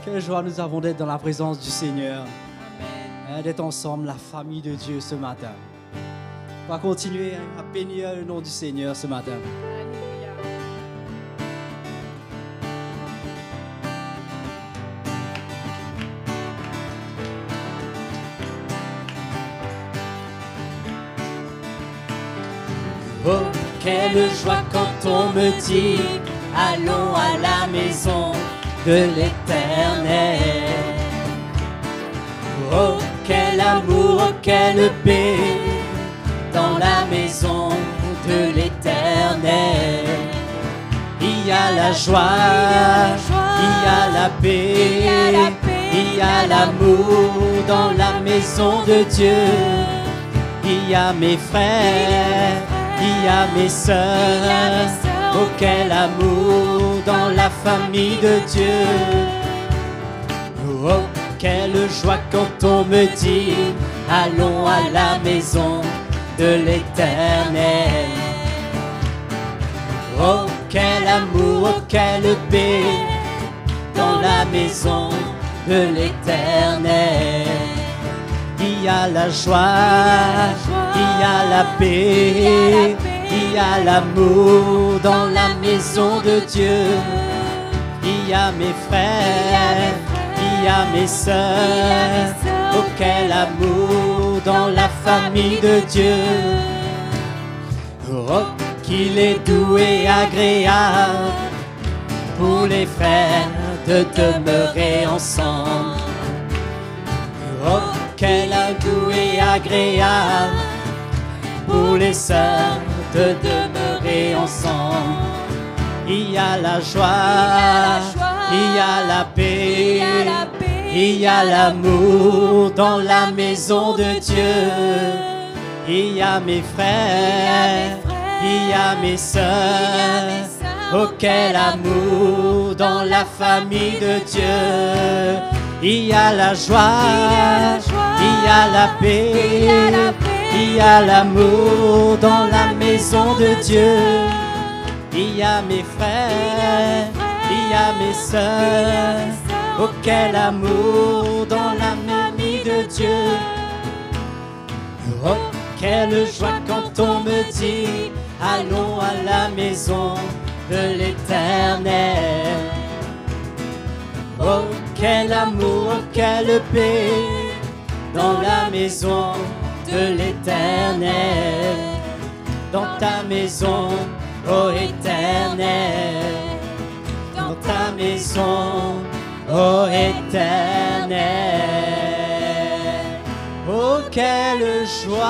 Quelle joie nous avons d'être dans la présence du Seigneur. Amen. D'être ensemble, la famille de Dieu ce matin. On va continuer à bénir le nom du Seigneur ce matin. Alléluia. Oh, quelle joie quand on me dit allons à la maison de l'Éternel. Oh, quel amour, oh, quelle paix dans la maison de l'Éternel. Il y a la joie, il y a la paix, il y a l'amour dans la maison de Dieu. Il y a mes frères, il y a mes sœurs. Oh, quel amour dans la famille de Dieu. Oh, quelle joie quand on me dit allons à la maison de l'Éternel. Oh, quel amour, oh, quelle paix dans la maison de l'Éternel. Il y a la joie, il y a la paix, il y a l'amour dans la maison de Dieu. Il y a mes frères, il y a mes sœurs. Oh, quel amour dans la famille de Dieu. Oh, qu'il est doux et agréable pour les frères de demeurer ensemble. Oh, quel doux et agréable pour les sœurs de demeurer ensemble. Il y a la joie, il y a la paix, il y a l'amour dans la maison de Dieu. Il y a mes frères, il y a mes sœurs. Oh, quel amour dans la famille de Dieu. Il y a la joie, il y a la paix, il y a l'amour dans la maison de Dieu. Il y a mes frères, il y a mes sœurs. Oh, quel amour dans la famille de Dieu. Oh, quelle joie quand on me dit allons à la maison de l'Éternel. Oh, quel amour, oh, quelle paix dans la maison de l'Éternel. Dans ta maison, ô Éternel. Dans ta maison, ô Éternel. Oh, quelle joie.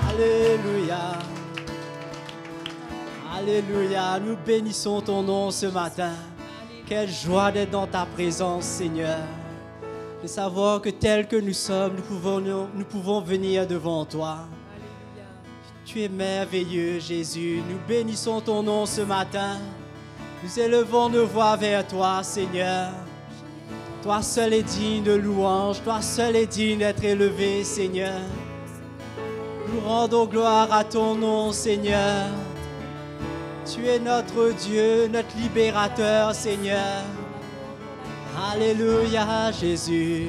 Alléluia. Alléluia. Nous bénissons ton nom ce matin. Quelle joie d'être dans ta présence, Seigneur. De savoir que tel que nous sommes, nous pouvons venir devant toi. Alléluia. Tu es merveilleux, Jésus. Nous bénissons ton nom ce matin. Nous élevons nos voix vers toi, Seigneur. Toi seul est digne de louange. Toi seul est digne d'être élevé, Seigneur. Nous rendons gloire à ton nom, Seigneur. Tu es notre Dieu, notre libérateur, Seigneur. Alléluia, Jésus.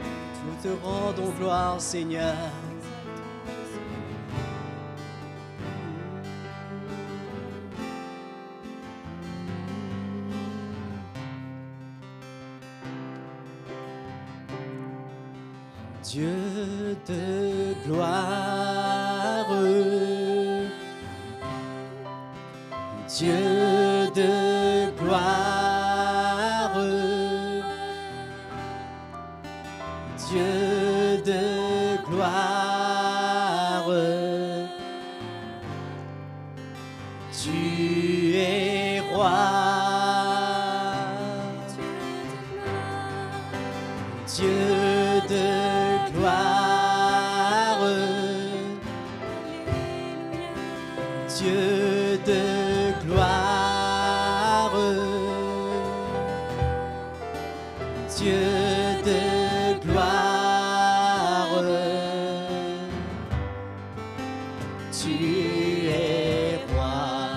Nous te rendons gloire, Seigneur. Dieu de gloire, Dieu de gloire, Dieu de gloire, tu es roi. Dieu de gloire, Dieu de gloire, Dieu de gloire, tu es roi.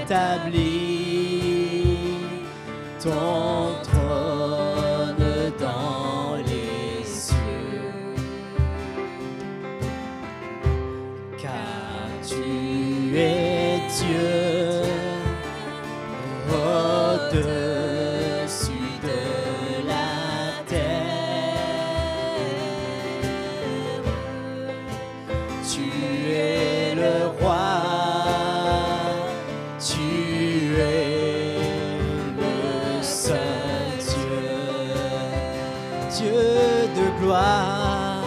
établis ton trône dans les cieux, car tu es Dieu au-dessus de la terre. Tu es le roi, tu es le seul Dieu, Dieu de gloire,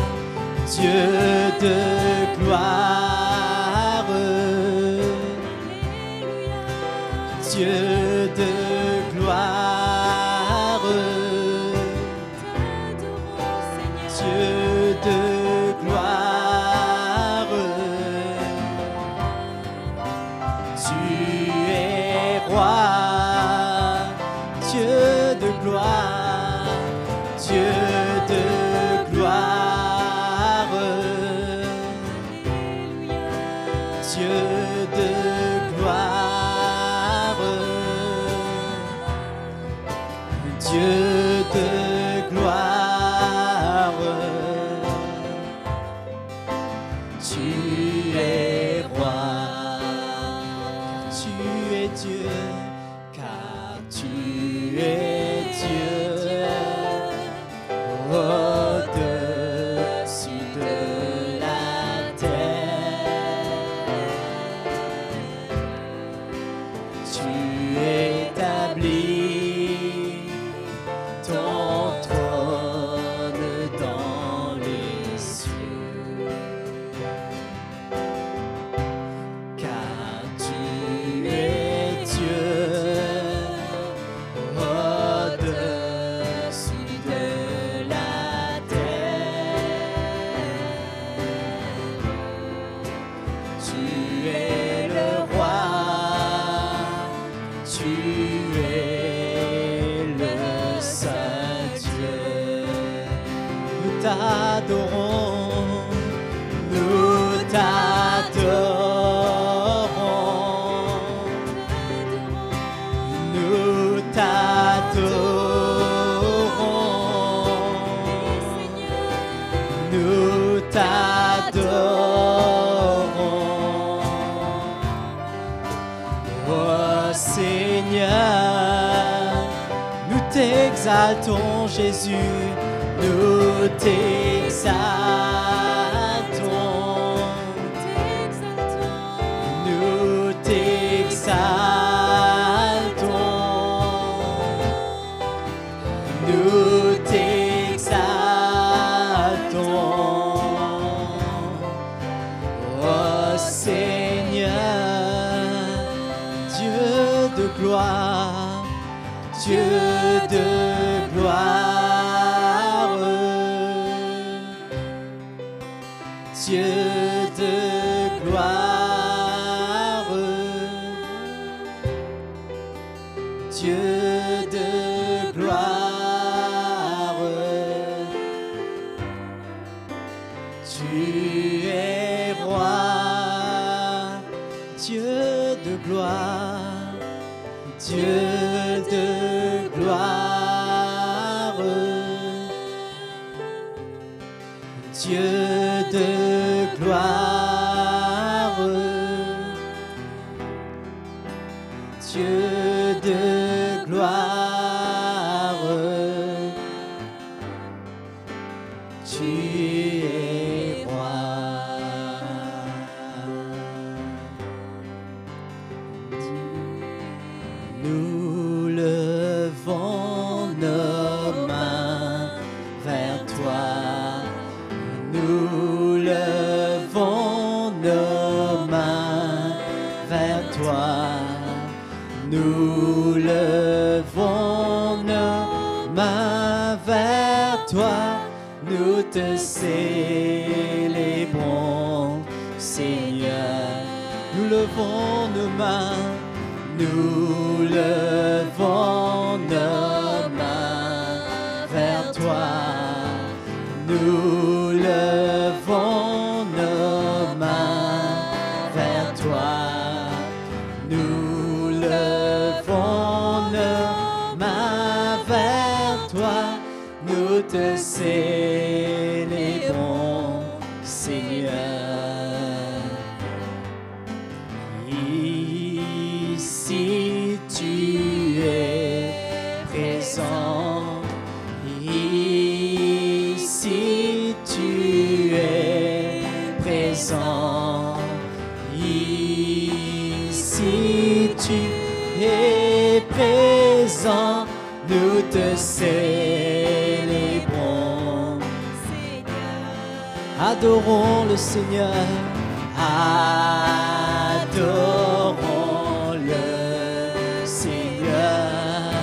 Dieu de gloire, Dieu de gloire, Dieu de gloire, tu es roi, Dieu de gloire, Dieu de gloire, Dieu de gloire, Dieu de gloire, tu es roi, tu es Dieu, car tu es Dieu au-dessus de la terre. Tu établis ton trône dans les cieux, car tu es Dieu au-dessus de la terre. Tu es le roi, tu es le seul Dieu. Nous t'adorons, nous t'adorons, nous t'adorons, nous t'adorons, oh Seigneur, nous t'exaltons Jésus, nous t'exaltons, nous t'exaltons, nous t'exaltons, oh Seigneur, Dieu de gloire, Dieu de gloire, Dieu de gloire, Dieu de gloire, tu es roi, Dieu de gloire, Dieu de gloire, Dieu de gloire, Dieu de gloire, tu es roi. Nous levons nos mains vers toi, nous levons nos mains vers toi, nous levons nos mains vers toi, nous te célébrons, Seigneur. Nous levons nos mains, nous levons nos mains vers toi, nous levons nos mains vers toi, nous célébrons, Seigneur. Ici tu es présent. Ici tu es présent. Ici tu es présent. Nous te célébrons, adorons le Seigneur, adorons le Seigneur,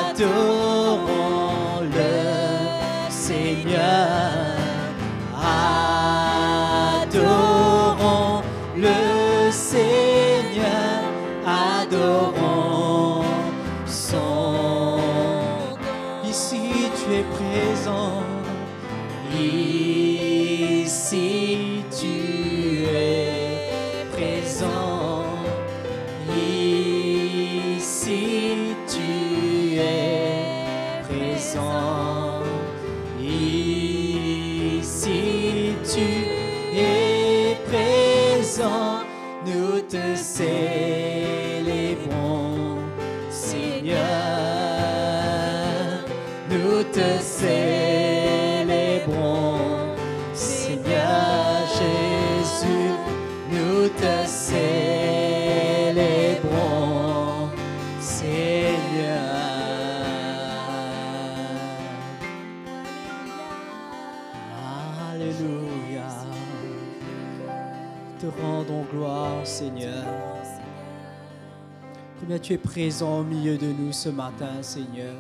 adorons le Seigneur, adorons le Seigneur, adorons son nom. Ici tu es présent, ici tu es présent, ici tu es présent, ici tu es présent, nous te célébrons, Seigneur, nous te célébrons, Seigneur Jésus, nous te célébrons, Seigneur. Alléluia. Te rendons gloire, Seigneur. Combien tu es présent au milieu de nous ce matin, Seigneur.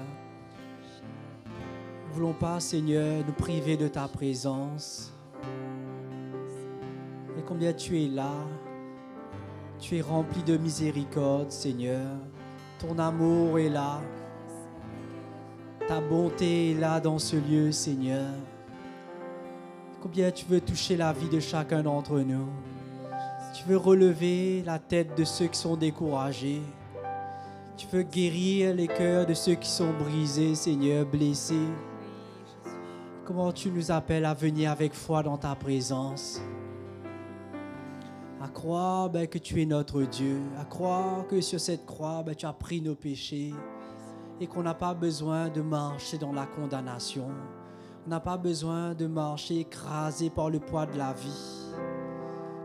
Nous ne voulons pas, Seigneur, nous priver de ta présence. Et combien tu es là. Tu es rempli de miséricorde, Seigneur. Ton amour est là. Ta bonté est là dans ce lieu, Seigneur. Combien tu veux toucher la vie de chacun d'entre nous. Tu veux relever la tête de ceux qui sont découragés. Tu veux guérir les cœurs de ceux qui sont brisés, Seigneur, blessés. Comment tu nous appelles à venir avec foi dans ta présence. À croire que tu es notre Dieu. À croire que sur cette croix, tu as pris nos péchés. Et qu'on n'a pas besoin de marcher dans la condamnation. On n'a pas besoin de marcher écrasé par le poids de la vie.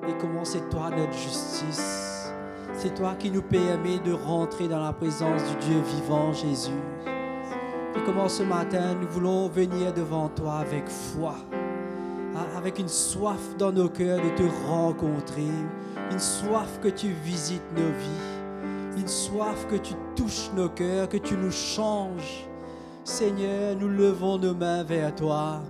Et comment c'est toi notre justice. C'est toi qui nous permets de rentrer dans la présence du Dieu vivant, Jésus. Et comment ce matin, nous voulons venir devant toi avec foi, avec une soif dans nos cœurs de te rencontrer, une soif que tu visites nos vies, une soif que tu touches nos cœurs, que tu nous changes. Seigneur, nous levons nos mains vers toi.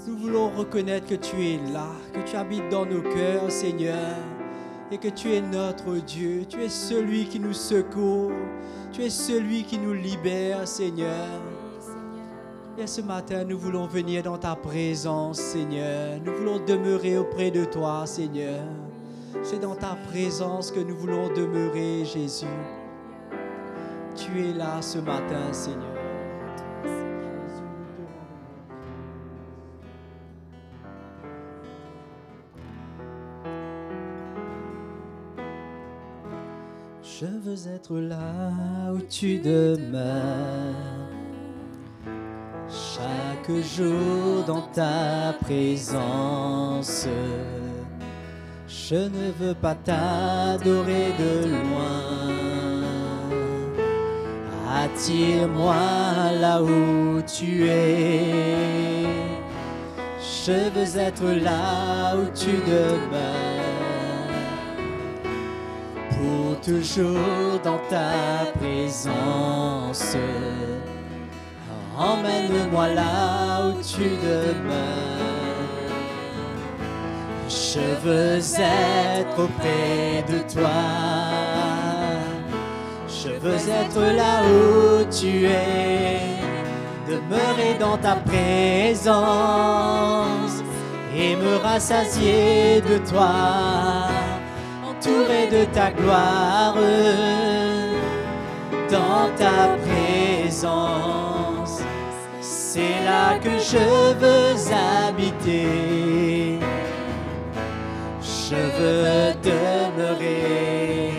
Nous voulons reconnaître que tu es là, que tu habites dans nos cœurs, Seigneur, et que tu es notre Dieu. Tu es celui qui nous secourt. Tu es celui qui nous libère, Seigneur. Et ce matin, nous voulons venir dans ta présence, Seigneur. Nous voulons demeurer auprès de toi, Seigneur. C'est dans ta présence que nous voulons demeurer, Jésus. Tu es là ce matin, Seigneur. Je veux être là où tu demeures, chaque jour dans ta présence. Je ne veux pas t'adorer de loin. Attire-moi là où tu es. Je veux être là où tu demeures. Pour toujours dans ta présence. Emmène-moi là où tu demeures. Je veux être auprès de toi. Je veux être là où tu es. Demeurer dans ta présence et me rassasier de toi. Entouré de ta gloire, dans ta présence, c'est là que je veux habiter. Je veux demeurer,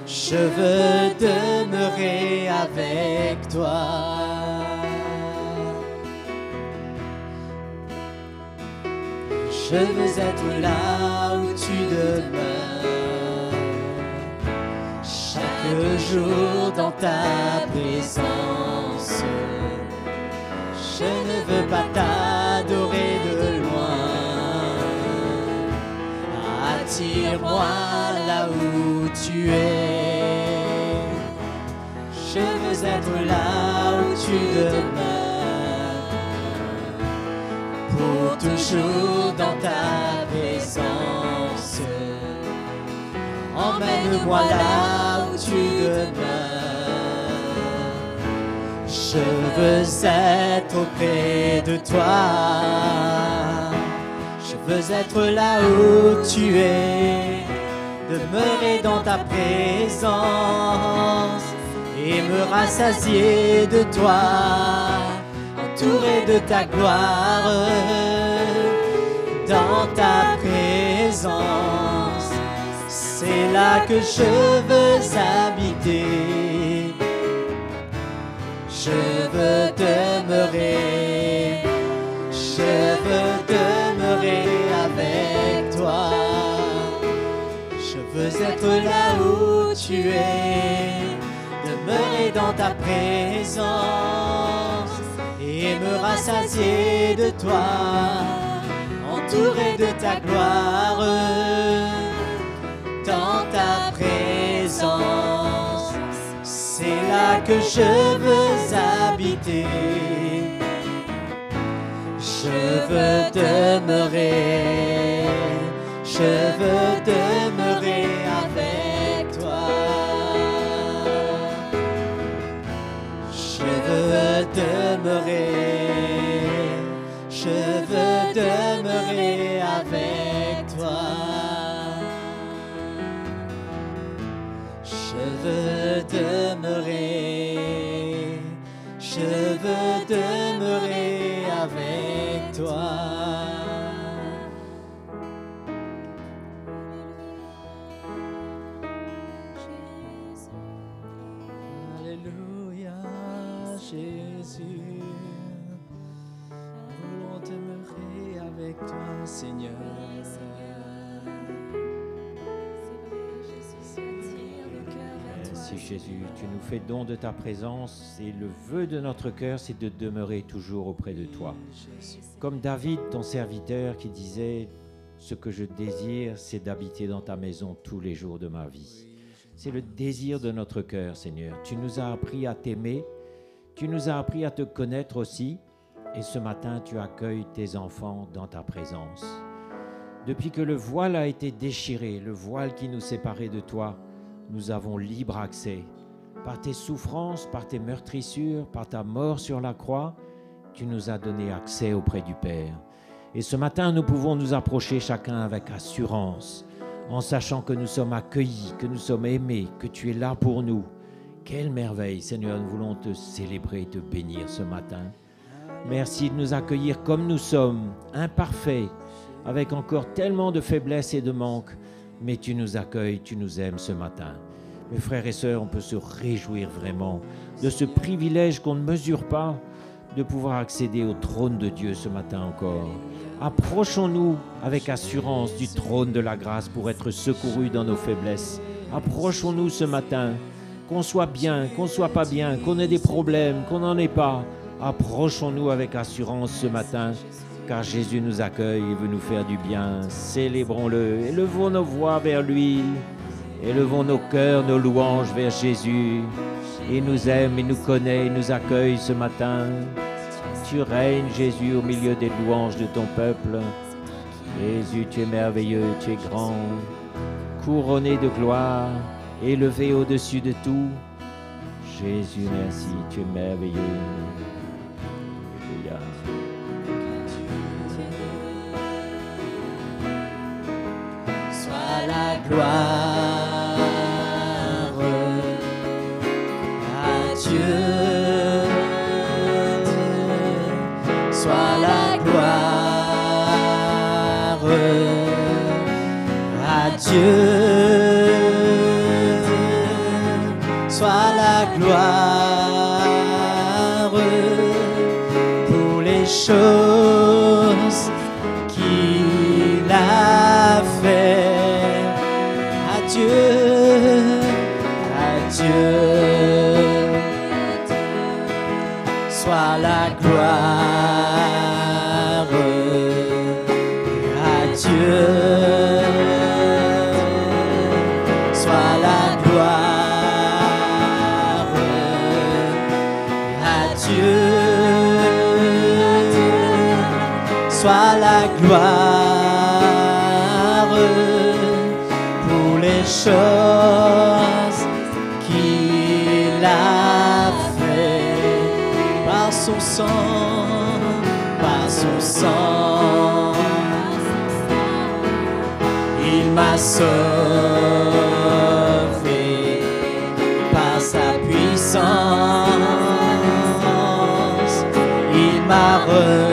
je veux demeurer avec toi. Je veux être là où tu demeures, chaque jour dans ta présence. Je ne veux pas t'adorer de loin. Attire-moi là où tu es. Je veux être là où tu demeures, pour toujours dans ta présence. Emmène-moi là où tu demeures. Je veux être auprès de toi. Je veux être là où tu es, demeurer dans ta présence et me rassasier de toi, entouré de ta gloire, dans ta présence. C'est là que je veux habiter. Je veux demeurer, je veux demeurer avec toi. Je veux être là où tu es, demeurer dans ta présence et me rassasier de toi, entouré de ta gloire, dans ta présence. C'est là que je veux habiter. Je veux demeurer, je veux demeurer avec toi. Je veux demeurer, je veux demeurer avec toi. Je veux demeurer, je veux demeurer avec toi. Alléluia, Jésus. Nous voulons demeurer avec toi, Seigneur. Merci Jésus, tu nous fais don de ta présence et le vœu de notre cœur, c'est de demeurer toujours auprès de toi. Comme David, ton serviteur, qui disait « Ce que je désire, c'est d'habiter dans ta maison tous les jours de ma vie. » C'est le désir de notre cœur, Seigneur. Tu nous as appris à t'aimer, tu nous as appris à te connaître aussi, et ce matin, tu accueilles tes enfants dans ta présence. Depuis que le voile a été déchiré, le voile qui nous séparait de toi, nous avons libre accès. Par tes souffrances, par tes meurtrissures, par ta mort sur la croix, tu nous as donné accès auprès du Père. Et ce matin, nous pouvons nous approcher chacun avec assurance, en sachant que nous sommes accueillis, que nous sommes aimés, que tu es là pour nous. Quelle merveille, Seigneur, nous voulons te célébrer et te bénir ce matin. Merci de nous accueillir comme nous sommes, imparfaits, avec encore tellement de faiblesses et de manques, mais tu nous accueilles, tu nous aimes ce matin. Mes frères et sœurs, on peut se réjouir vraiment de ce privilège qu'on ne mesure pas, de pouvoir accéder au trône de Dieu ce matin encore. Approchons-nous avec assurance du trône de la grâce pour être secourus dans nos faiblesses. Approchons-nous ce matin, qu'on soit bien, qu'on ne soit pas bien, qu'on ait des problèmes, qu'on n'en ait pas. Approchons-nous avec assurance ce matin, car Jésus nous accueille et veut nous faire du bien. Célébrons-le, élevons nos voix vers lui, élevons nos cœurs, nos louanges vers Jésus. Il nous aime, il nous connaît, il nous accueille ce matin. Tu règnes, Jésus, au milieu des louanges de ton peuple. Jésus, tu es merveilleux, tu es grand, couronné de gloire, élevé au-dessus de tout. Jésus, merci, tu es merveilleux. Alléluia. Sois la gloire à Dieu. à Dieu soit la gloire pour les choses qu'il a fait. À Dieu, soit la gloire. À Dieu soit la gloire. À Dieu soit la gloire pour les choses qu'il a fait par son sang, par son sang. Il m'a sauvé par sa puissance. Il m'a relevé.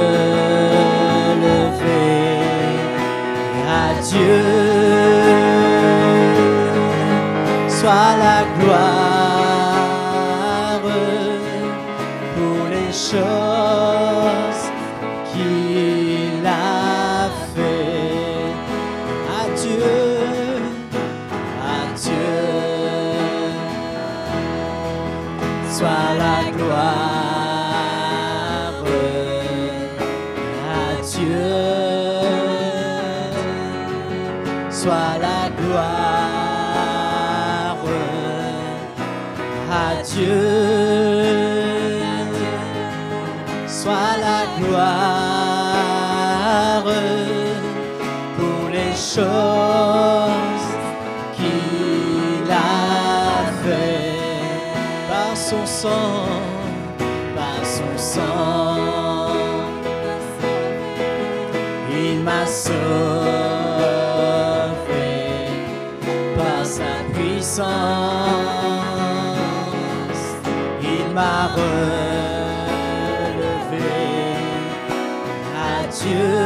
À Dieu soit la gloire pour les choses qu'il a fait. À Dieu soit la gloire. À Dieu soit la gloire. À Dieu soit la gloire pour les choses qu'il a fait par son sang, par son sang. Il m'a sauvé par sa puissance. Il m'a relevé. À Dieu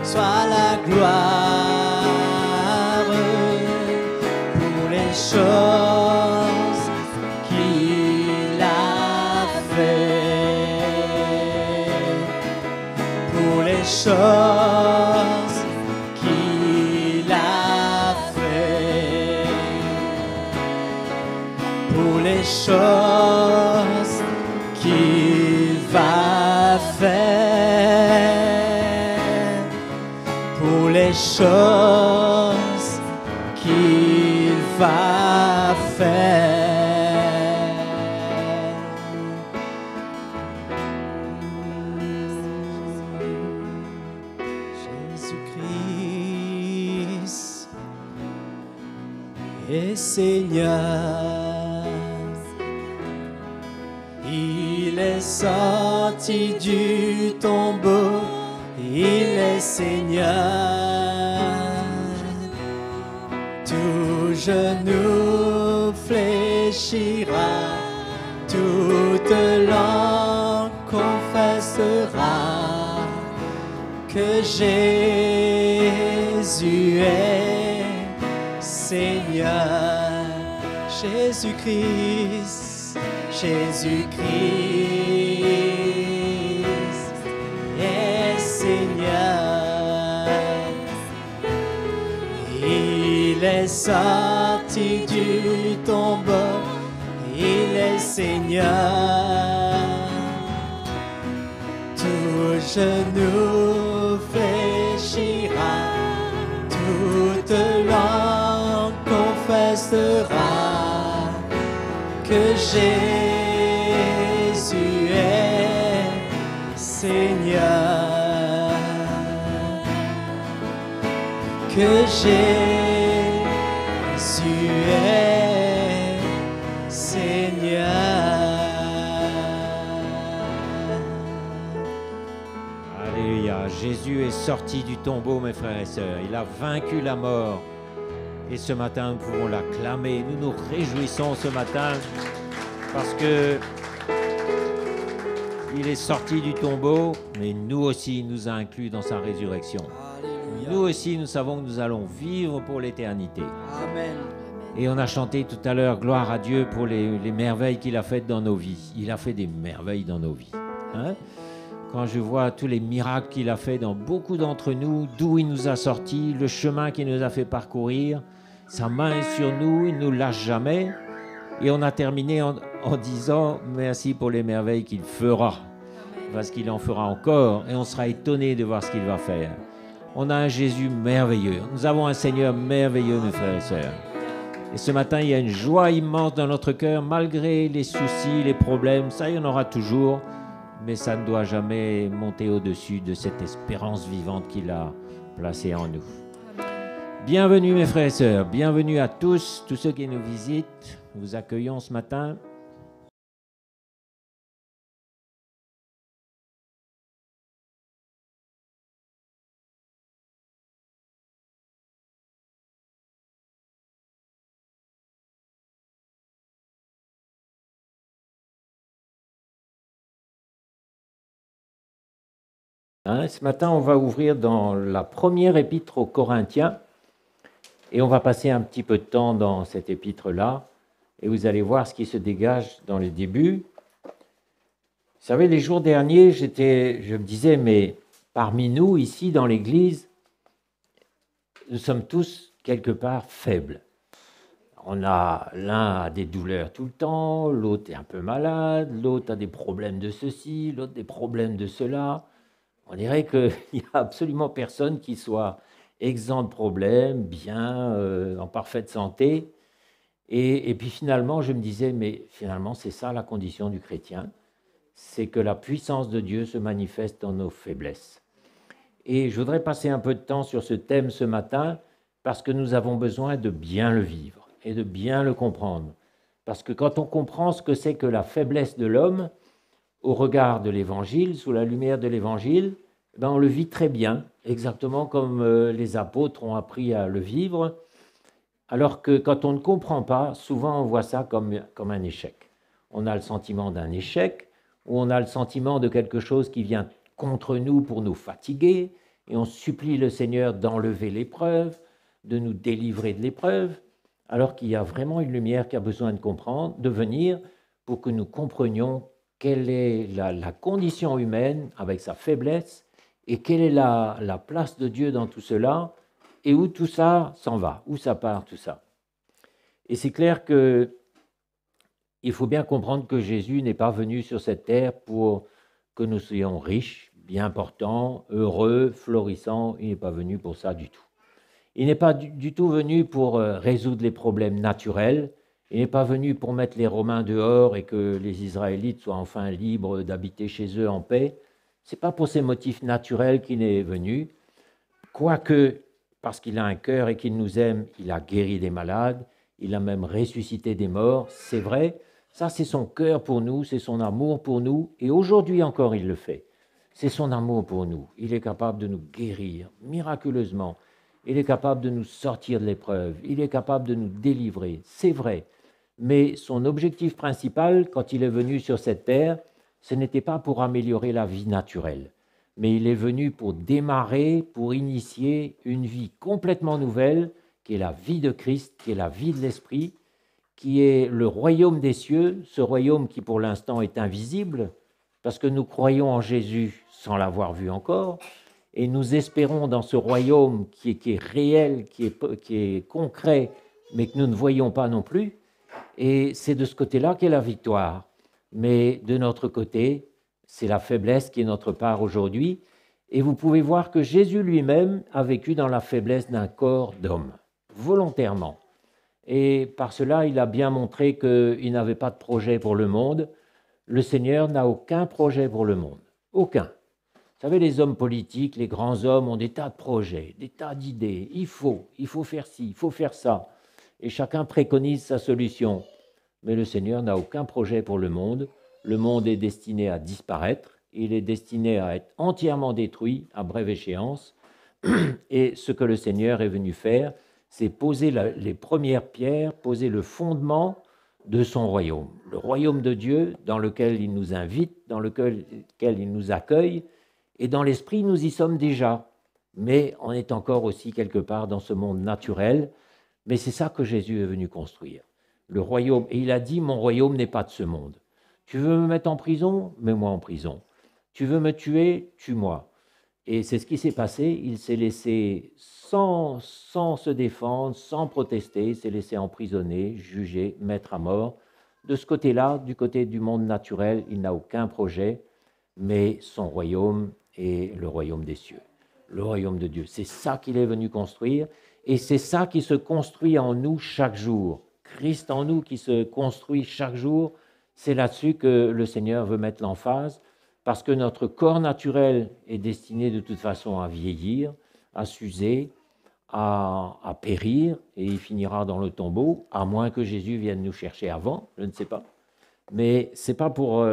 soit la gloire pour les choses qu'il a fait, pour les choses qu'il a fait, pour les choses qu'il va faire, pour les choses qu'il va faire. Jésus-Christ est Seigneur. Il est sorti du tombeau, il est Seigneur. Tout genou fléchira, toute langue confessera que Jésus est Seigneur. Jésus-Christ, Jésus-Christ est Seigneur. Il est sorti du tombeau, il est Seigneur. Tout genou fléchira, toute langue confessera que Jésus est Seigneur, que Jésus est Seigneur. Alléluia. Jésus est sorti du tombeau, mes frères et sœurs. Il a vaincu la mort. Et ce matin, nous pouvons l'acclamer. Nous nous réjouissons ce matin parce que Il est sorti du tombeau, mais nous aussi, il nous a inclus dans sa résurrection. Alléluia. Nous aussi, nous savons que nous allons vivre pour l'éternité. Amen. Et on a chanté tout à l'heure, gloire à Dieu pour les merveilles qu'il a faites dans nos vies. Il a fait des merveilles dans nos vies. Hein? Quand je vois tous les miracles qu'il a fait dans beaucoup d'entre nous, d'où il nous a sortis, le chemin qu'il nous a fait parcourir, sa main est sur nous, il ne nous lâche jamais. Et on a terminé en disant merci pour les merveilles qu'il fera, parce qu'il en fera encore, et on sera étonné de voir ce qu'il va faire. On a un Jésus merveilleux, nous avons un Seigneur merveilleux, mes frères et sœurs. Et ce matin, il y a une joie immense dans notre cœur, malgré les soucis, les problèmes, ça il y en aura toujours, mais ça ne doit jamais monter au-dessus de cette espérance vivante qu'il a placée en nous. Bienvenue mes frères et sœurs, bienvenue à tous ceux qui nous visitent, nous vous accueillons ce matin. Ce matin, on va ouvrir dans la première épître aux Corinthiens et on va passer un petit peu de temps dans cette épître-là et vous allez voir ce qui se dégage dans le début. Vous savez, les jours derniers, je me disais, mais parmi nous, ici, dans l'Église, nous sommes tous quelque part faibles. L'un a des douleurs tout le temps, l'autre est un peu malade, l'autre a des problèmes de ceci, l'autre des problèmes de cela. On dirait qu'il n'y a absolument personne qui soit exempt de problèmes, bien, en parfaite santé. Et puis finalement, je me disais, mais finalement, c'est ça la condition du chrétien, c'est que la puissance de Dieu se manifeste dans nos faiblesses. Et je voudrais passer un peu de temps sur ce thème ce matin, parce que nous avons besoin de bien le vivre et de bien le comprendre. Parce que quand on comprend ce que c'est que la faiblesse de l'homme, au regard de l'Évangile, sous la lumière de l'Évangile, ben on le vit très bien, exactement comme les apôtres ont appris à le vivre, alors que quand on ne comprend pas, souvent on voit ça comme un échec. On a le sentiment d'un échec, ou on a le sentiment de quelque chose qui vient contre nous pour nous fatiguer, et on supplie le Seigneur d'enlever l'épreuve, de nous délivrer de l'épreuve, alors qu'il y a vraiment une lumière qui a besoin de venir pour que nous comprenions quelle est la condition humaine avec sa faiblesse et quelle est la place de Dieu dans tout cela et où tout ça s'en va, où ça part tout ça. Et c'est clair qu'il faut bien comprendre que Jésus n'est pas venu sur cette terre pour que nous soyons riches, bien portants, heureux, florissants. Il n'est pas venu pour ça du tout. Il n'est pas du tout venu pour résoudre les problèmes naturels. Il n'est pas venu pour mettre les Romains dehors et que les Israélites soient enfin libres d'habiter chez eux en paix. Ce n'est pas pour ces motifs naturels qu'il est venu. Quoique, parce qu'il a un cœur et qu'il nous aime, il a guéri des malades, il a même ressuscité des morts, c'est vrai. Ça, c'est son cœur pour nous, c'est son amour pour nous. Et aujourd'hui encore, il le fait. C'est son amour pour nous. Il est capable de nous guérir miraculeusement. Il est capable de nous sortir de l'épreuve. Il est capable de nous délivrer. C'est vrai. Mais son objectif principal, quand il est venu sur cette terre, ce n'était pas pour améliorer la vie naturelle, mais il est venu pour démarrer, pour initier une vie complètement nouvelle, qui est la vie de Christ, qui est la vie de l'Esprit, qui est le royaume des cieux, ce royaume qui pour l'instant est invisible, parce que nous croyons en Jésus sans l'avoir vu encore, et nous espérons dans ce royaume qui est réel, qui est concret, mais que nous ne voyons pas non plus. Et c'est de ce côté-là qu'est la victoire. Mais de notre côté, c'est la faiblesse qui est notre part aujourd'hui. Et vous pouvez voir que Jésus lui-même a vécu dans la faiblesse d'un corps d'homme, volontairement. Et par cela, il a bien montré qu'il n'avait pas de projet pour le monde. Le Seigneur n'a aucun projet pour le monde. Aucun. Vous savez, les hommes politiques, les grands hommes ont des tas de projets, des tas d'idées. Il faut faire ci, il faut faire ça. Et chacun préconise sa solution. Mais le Seigneur n'a aucun projet pour le monde. Le monde est destiné à disparaître. Il est destiné à être entièrement détruit à brève échéance. Et ce que le Seigneur est venu faire, c'est poser les premières pierres, poser le fondement de son royaume. Le royaume de Dieu dans lequel il nous invite, dans lequel il nous accueille, et dans l'esprit, nous y sommes déjà. Mais on est encore aussi quelque part dans ce monde naturel. Mais c'est ça que Jésus est venu construire. Le royaume. Et il a dit, mon royaume n'est pas de ce monde. Tu veux me mettre en prison? Mets-moi en prison. Tu veux me tuer? Tue-moi. Et c'est ce qui s'est passé. Il s'est laissé sans se défendre, sans protester, il s'est laissé emprisonner, juger, mettre à mort. De ce côté-là, du côté du monde naturel, il n'a aucun projet, mais son royaume est le royaume des cieux, le royaume de Dieu. C'est ça qu'il est venu construire, et c'est ça qui se construit en nous chaque jour. Christ en nous qui se construit chaque jour, c'est là-dessus que le Seigneur veut mettre l'emphase, parce que notre corps naturel est destiné de toute façon à vieillir, à s'user, à périr, et il finira dans le tombeau, à moins que Jésus vienne nous chercher avant, je ne sais pas. Mais ce n'est pas pour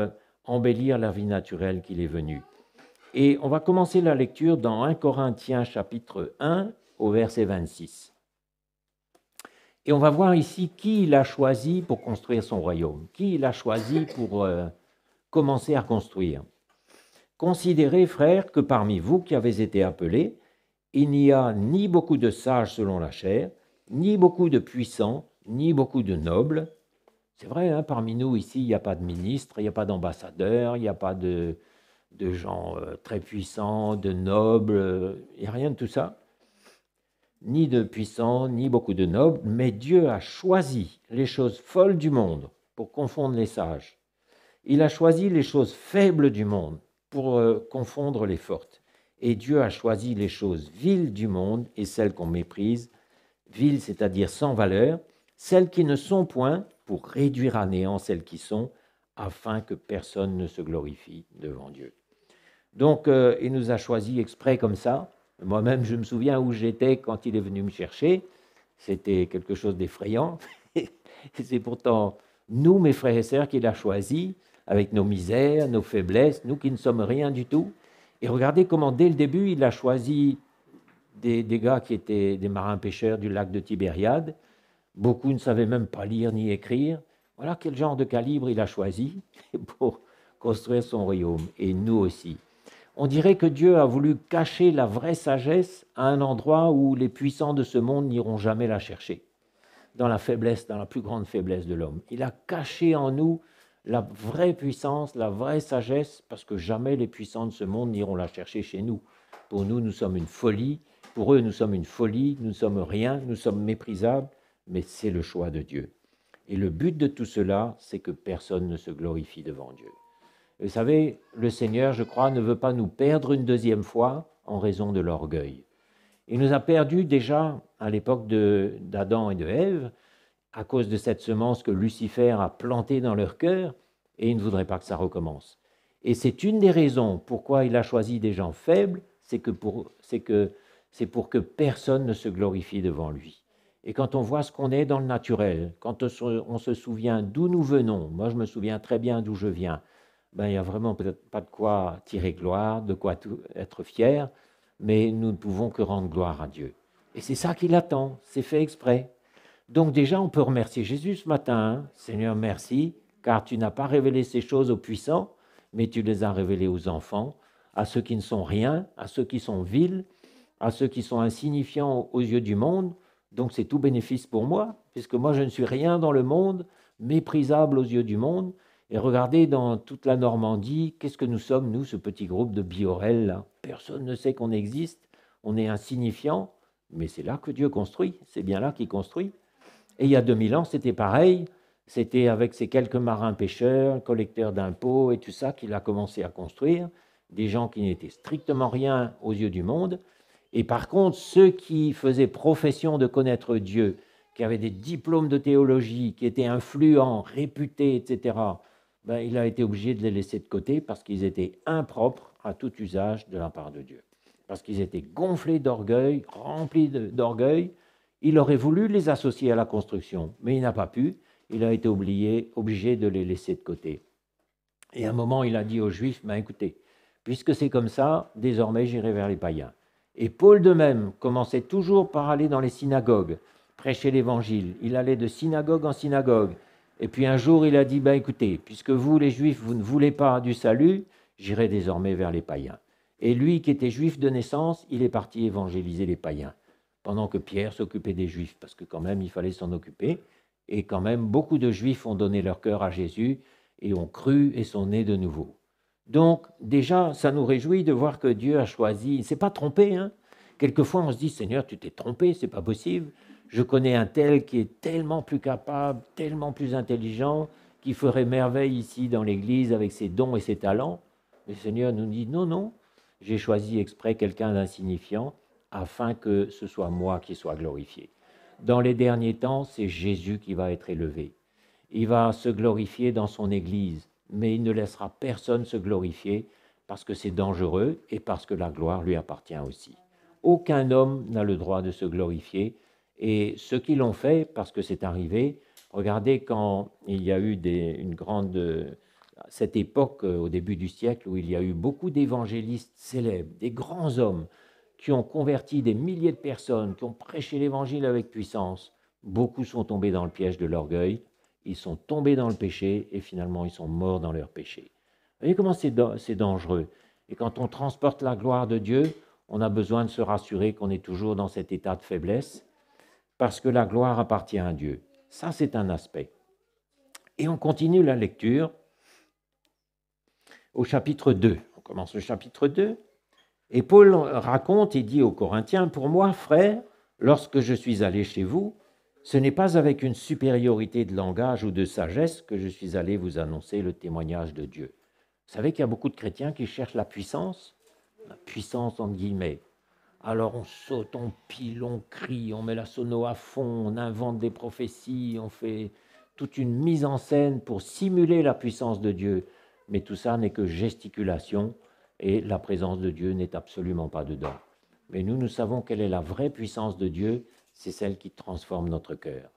embellir la vie naturelle qu'il est venu. Et on va commencer la lecture dans 1 Corinthiens chapitre 1 au verset 26. Et on va voir ici qui il a choisi pour construire son royaume, qui il a choisi pour commencer à construire. Considérez, frères, que parmi vous qui avez été appelés, il n'y a ni beaucoup de sages selon la chair, ni beaucoup de puissants, ni beaucoup de nobles. C'est vrai, hein, parmi nous ici, il n'y a pas de ministres, il n'y a pas d'ambassadeurs, il n'y a pas de gens très puissants, de nobles, il n'y a rien de tout ça. Ni de puissants, ni beaucoup de nobles, mais Dieu a choisi les choses folles du monde pour confondre les sages. Il a choisi les choses faibles du monde pour confondre les fortes. Et Dieu a choisi les choses viles du monde et celles qu'on méprise, viles, c'est-à-dire sans valeur, celles qui ne sont point, pour réduire à néant celles qui sont, afin que personne ne se glorifie devant Dieu. Donc, il nous a choisis exprès comme ça. Moi-même, je me souviens où j'étais quand il est venu me chercher. C'était quelque chose d'effrayant. C'est pourtant nous, mes frères et sœurs, qu'il a choisis, avec nos misères, nos faiblesses, nous qui ne sommes rien du tout. Et regardez comment, dès le début, il a choisi des gars qui étaient des marins-pêcheurs du lac de Tibériade. Beaucoup ne savaient même pas lire ni écrire. Voilà quel genre de calibre il a choisi pour construire son royaume. Et nous aussi. On dirait que Dieu a voulu cacher la vraie sagesse à un endroit où les puissants de ce monde n'iront jamais la chercher. Dans la faiblesse, dans la plus grande faiblesse de l'homme. Il a caché en nous la vraie puissance, la vraie sagesse, parce que jamais les puissants de ce monde n'iront la chercher chez nous. Pour nous, nous sommes une folie. Pour eux, nous sommes une folie. Nous ne sommes rien. Nous sommes méprisables. Mais c'est le choix de Dieu. Et le but de tout cela, c'est que personne ne se glorifie devant Dieu. Vous savez, le Seigneur, je crois, ne veut pas nous perdre une deuxième fois en raison de l'orgueil. Il nous a perdus déjà à l'époque d'Adam et de Ève, à cause de cette semence que Lucifer a plantée dans leur cœur, et il ne voudrait pas que ça recommence. Et c'est une des raisons pourquoi il a choisi des gens faibles, c'est pour que personne ne se glorifie devant lui. Et quand on voit ce qu'on est dans le naturel, quand on se souvient d'où nous venons, moi je me souviens très bien d'où je viens, il n'y a vraiment peut-être pas de quoi tirer gloire, de quoi être fier, mais nous ne pouvons que rendre gloire à Dieu. Et c'est ça qu'il attend, c'est fait exprès. Donc déjà, on peut remercier Jésus ce matin. Hein. Seigneur, merci, car tu n'as pas révélé ces choses aux puissants, mais tu les as révélées aux enfants, à ceux qui ne sont rien, à ceux qui sont vils, à ceux qui sont insignifiants aux yeux du monde. Donc c'est tout bénéfice pour moi, puisque moi je ne suis rien dans le monde, méprisable aux yeux du monde. Et regardez dans toute la Normandie, qu'est-ce que nous sommes, nous, ce petit groupe de Biorel, là. Personne ne sait qu'on existe, on est insignifiant, mais c'est là que Dieu construit, c'est bien là qu'il construit. Et il y a 2000 ans, c'était pareil, c'était avec ces quelques marins-pêcheurs, collecteurs d'impôts et tout ça qu'il a commencé à construire, des gens qui n'étaient strictement rien aux yeux du monde. Et par contre, ceux qui faisaient profession de connaître Dieu, qui avaient des diplômes de théologie, qui étaient influents, réputés, etc., il a été obligé de les laisser de côté parce qu'ils étaient impropres à tout usage de la part de Dieu. Parce qu'ils étaient gonflés d'orgueil, remplis d'orgueil. Il aurait voulu les associer à la construction, mais il n'a pas pu. Il a été obligé de les laisser de côté. Et à un moment, il a dit aux Juifs, écoutez, puisque c'est comme ça, désormais j'irai vers les païens. Et Paul de même commençait toujours par aller dans les synagogues, prêcher l'Évangile. Il allait de synagogue en synagogue. Et puis un jour, il a dit, ben, écoutez, puisque vous, les Juifs, vous ne voulez pas du salut, j'irai désormais vers les païens. Et lui, qui était juif de naissance, il est parti évangéliser les païens, pendant que Pierre s'occupait des Juifs, parce que quand même, il fallait s'en occuper. Et quand même, beaucoup de Juifs ont donné leur cœur à Jésus et ont cru et sont nés de nouveau. Donc, déjà, ça nous réjouit de voir que Dieu a choisi. Il ne s'est pas trompé, hein. Quelquefois, on se dit, Seigneur, tu t'es trompé, c'est pas possible. Je connais un tel qui est tellement plus capable, tellement plus intelligent, qui ferait merveille ici dans l'Église avec ses dons et ses talents. Le Seigneur nous dit, non, non, j'ai choisi exprès quelqu'un d'insignifiant afin que ce soit moi qui sois glorifié. Dans les derniers temps, c'est Jésus qui va être élevé. Il va se glorifier dans son Église, mais il ne laissera personne se glorifier parce que c'est dangereux et parce que la gloire lui appartient aussi. Aucun homme n'a le droit de se glorifier, et ceux qui l'ont fait, parce que c'est arrivé, regardez quand il y a eu cette époque au début du siècle où il y a eu beaucoup d'évangélistes célèbres, des grands hommes qui ont converti des milliers de personnes, qui ont prêché l'évangile avec puissance. Beaucoup sont tombés dans le piège de l'orgueil, ils sont tombés dans le péché et finalement ils sont morts dans leur péché. Vous voyez comment c'est dangereux. Et quand on transporte la gloire de Dieu, on a besoin de se rassurer qu'on est toujours dans cet état de faiblesse parce que la gloire appartient à Dieu. Ça, c'est un aspect. Et on continue la lecture au chapitre 2. On commence le chapitre 2. Et Paul raconte et dit aux Corinthiens, « Pour moi, frères, lorsque je suis allé chez vous, ce n'est pas avec une supériorité de langage ou de sagesse que je suis allé vous annoncer le témoignage de Dieu. » Vous savez qu'il y a beaucoup de chrétiens qui cherchent la puissance entre guillemets. Alors on saute, on pile, on crie, on met la sono à fond, on invente des prophéties, on fait toute une mise en scène pour simuler la puissance de Dieu. Mais tout ça n'est que gesticulation et la présence de Dieu n'est absolument pas dedans. Mais nous savons quelle est la vraie puissance de Dieu, c'est celle qui transforme notre cœur,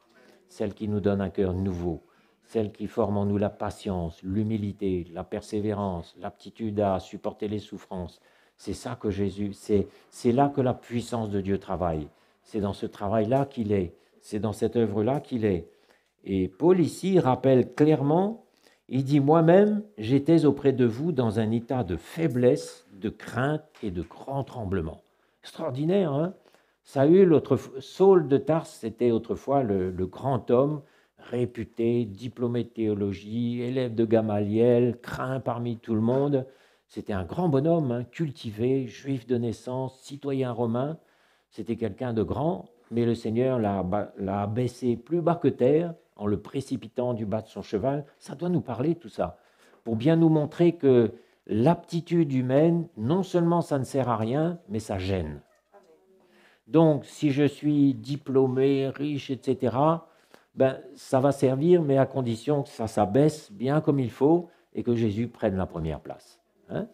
celle qui nous donne un cœur nouveau, celle qui forme en nous la patience, l'humilité, la persévérance, l'aptitude à supporter les souffrances. C'est ça que Jésus, c'est là que la puissance de Dieu travaille. C'est dans ce travail-là qu'il est, c'est dans cette œuvre-là qu'il est. Et Paul ici rappelle clairement, il dit « Moi-même, j'étais auprès de vous dans un état de faiblesse, de crainte et de grand tremblement. » Extraordinaire, hein? Saul de Tarse, c'était autrefois le grand homme, réputé, diplômé de théologie, élève de Gamaliel, craint parmi tout le monde. C'était un grand bonhomme, hein, cultivé, juif de naissance, citoyen romain. C'était quelqu'un de grand, mais le Seigneur l'a abaissé plus bas que terre en le précipitant du bas de son cheval. Ça doit nous parler, tout ça, pour bien nous montrer que l'aptitude humaine, non seulement ça ne sert à rien, mais ça gêne. Donc, si je suis diplômé, riche, etc., ben, ça va servir, mais à condition que ça s'abaisse bien comme il faut et que Jésus prenne la première place. Hein?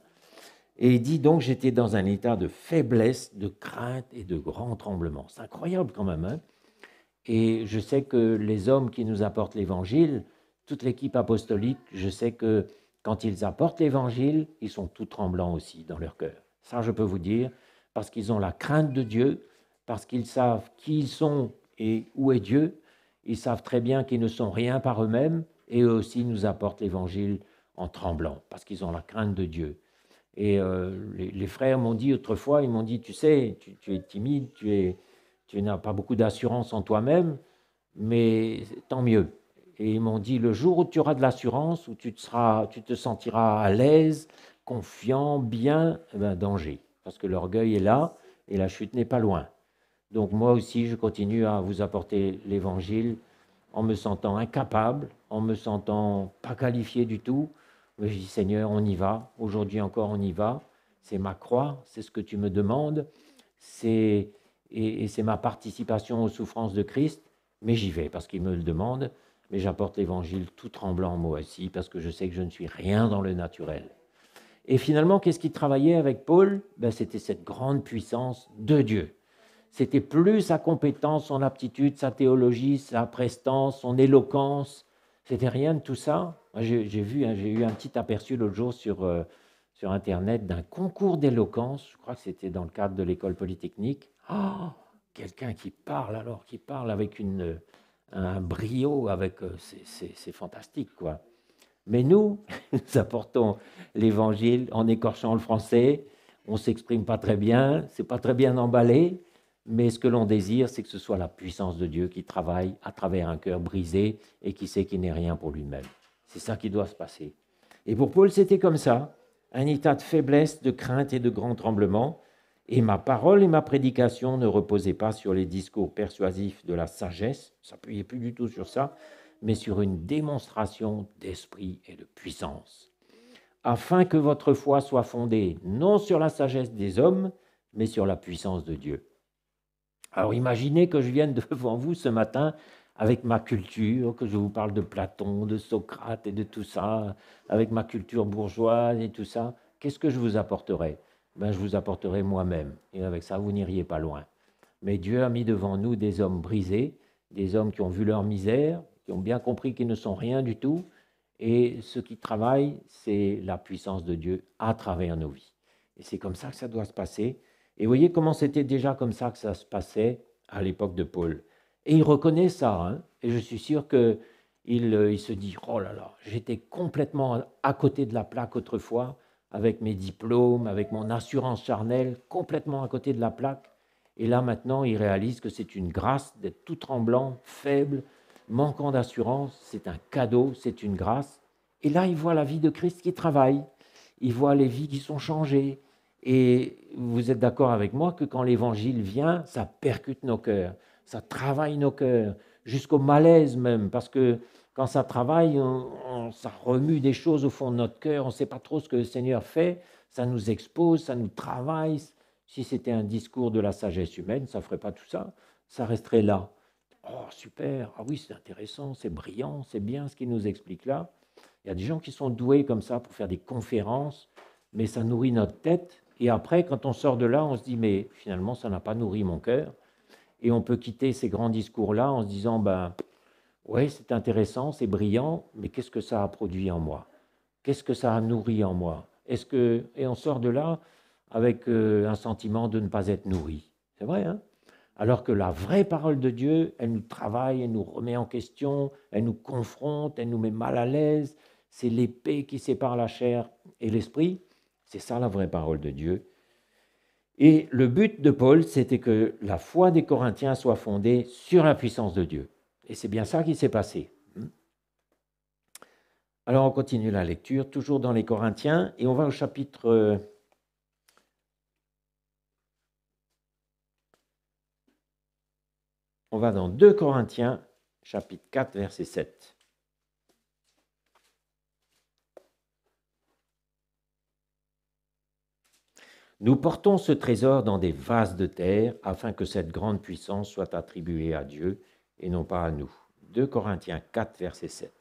Et il dit donc, j'étais dans un état de faiblesse, de crainte et de grand tremblement. C'est incroyable quand même. Hein? Et je sais que les hommes qui nous apportent l'Évangile, toute l'équipe apostolique, je sais que quand ils apportent l'Évangile, ils sont tout tremblants aussi dans leur cœur. Ça, je peux vous dire, parce qu'ils ont la crainte de Dieu, parce qu'ils savent qui ils sont et où est Dieu. Ils savent très bien qu'ils ne sont rien par eux-mêmes, et eux aussi nous apportent l'Évangile en tremblant, parce qu'ils ont la crainte de Dieu. Et les frères m'ont dit autrefois, ils m'ont dit, tu sais, tu es timide, tu n'as pas beaucoup d'assurance en toi-même, mais tant mieux. Et ils m'ont dit, le jour où tu auras de l'assurance, où tu te sentiras à l'aise, confiant, bien, eh ben, danger. Parce que l'orgueil est là et la chute n'est pas loin. Donc moi aussi, je continue à vous apporter l'Évangile en me sentant incapable, en me sentant pas qualifié du tout. Mais je dis, Seigneur, on y va. Aujourd'hui encore, on y va. C'est ma croix, c'est ce que tu me demandes. Et c'est ma participation aux souffrances de Christ. Mais j'y vais parce qu'il me le demande. Mais j'apporte l'Évangile tout tremblant moi aussi parce que je sais que je ne suis rien dans le naturel. Et finalement, qu'est-ce qui travaillait avec Paul? Ben, c'était cette grande puissance de Dieu. C'était plus sa compétence, son aptitude, sa théologie, sa prestance, son éloquence. C'était rien de tout ça. J'ai eu un petit aperçu l'autre jour sur Internet d'un concours d'éloquence. Je crois que c'était dans le cadre de l'école polytechnique. Oh, quelqu'un qui parle avec un brio avec... c'est fantastique, quoi. Mais nous, nous apportons l'Évangile en écorchant le français, on ne s'exprime pas très bien, c'est pas très bien emballé, mais ce que l'on désire, c'est que ce soit la puissance de Dieu qui travaille à travers un cœur brisé et qui sait qu'il n'est rien pour lui-même. C'est ça qui doit se passer. Et pour Paul, c'était comme ça, un état de faiblesse, de crainte et de grand tremblement. Et ma parole et ma prédication ne reposaient pas sur les discours persuasifs de la sagesse, ça s'appuyait plus du tout sur ça, mais sur une démonstration d'esprit et de puissance, afin que votre foi soit fondée non sur la sagesse des hommes, mais sur la puissance de Dieu. Alors imaginez que je vienne devant vous ce matin avec ma culture, que je vous parle de Platon, de Socrate et de tout ça, avec ma culture bourgeoise et tout ça. Qu'est-ce que je vous apporterai? Ben, je vous apporterai moi-même, et avec ça, vous n'iriez pas loin. Mais Dieu a mis devant nous des hommes brisés, des hommes qui ont vu leur misère, qui ont bien compris qu'ils ne sont rien du tout, et ce qui travaille, c'est la puissance de Dieu à travers nos vies. Et c'est comme ça que ça doit se passer. Et vous voyez comment c'était déjà comme ça que ça se passait à l'époque de Paul. Et il reconnaît ça, hein, et je suis sûr qu'il se dit « Oh là là, j'étais complètement à côté de la plaque autrefois, avec mes diplômes, avec mon assurance charnelle, complètement à côté de la plaque. Et là, maintenant, il réalise que c'est une grâce d'être tout tremblant, faible, manquant d'assurance. C'est un cadeau, c'est une grâce. Et là, il voit la vie de Christ qui travaille. Il voit les vies qui sont changées. Et vous êtes d'accord avec moi que quand l'Évangile vient, ça percute nos cœurs, ça travaille nos cœurs, jusqu'au malaise même, parce que quand ça travaille, ça remue des choses au fond de notre cœur, on ne sait pas trop ce que le Seigneur fait, ça nous expose, ça nous travaille. Si c'était un discours de la sagesse humaine, ça ne ferait pas tout ça, ça resterait là. Oh, super, ah oui, c'est intéressant, c'est brillant, c'est bien ce qu'il nous explique là. Il y a des gens qui sont doués comme ça pour faire des conférences, mais ça nourrit notre tête. Et après, quand on sort de là, on se dit, mais finalement, ça n'a pas nourri mon cœur. Et on peut quitter ces grands discours-là en se disant, ben, oui, c'est intéressant, c'est brillant, mais qu'est-ce que ça a produit en moi? Qu'est-ce que ça a nourri en moi? Et on sort de là avec un sentiment de ne pas être nourri. C'est vrai, hein? Alors que la vraie parole de Dieu, elle nous travaille, elle nous remet en question, elle nous confronte, elle nous met mal à l'aise. C'est l'épée qui sépare la chair et l'esprit. C'est ça la vraie parole de Dieu. Et le but de Paul, c'était que la foi des Corinthiens soit fondée sur la puissance de Dieu. Et c'est bien ça qui s'est passé. Alors on continue la lecture, toujours dans les Corinthiens, et on va au chapitre... On va dans 2 Corinthiens, chapitre 4, verset 7. Nous portons ce trésor dans des vases de terre, afin que cette grande puissance soit attribuée à Dieu et non pas à nous. 2 Corinthiens 4, verset 7.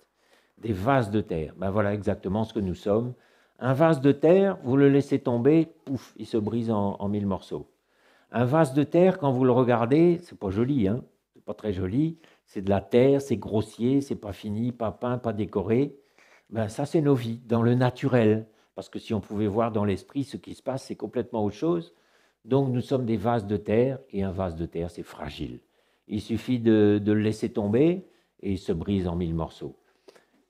Des vases de terre, ben voilà exactement ce que nous sommes. Un vase de terre, vous le laissez tomber, pouf, il se brise en 1000 morceaux. Un vase de terre, quand vous le regardez, c'est pas joli, hein, c'est pas très joli, c'est de la terre, c'est grossier, c'est pas fini, pas peint, pas décoré. Ben ça, c'est nos vies, dans le naturel. Parce que si on pouvait voir dans l'esprit ce qui se passe, c'est complètement autre chose. Donc nous sommes des vases de terre, et un vase de terre, c'est fragile. Il suffit de le laisser tomber, et il se brise en 1000 morceaux.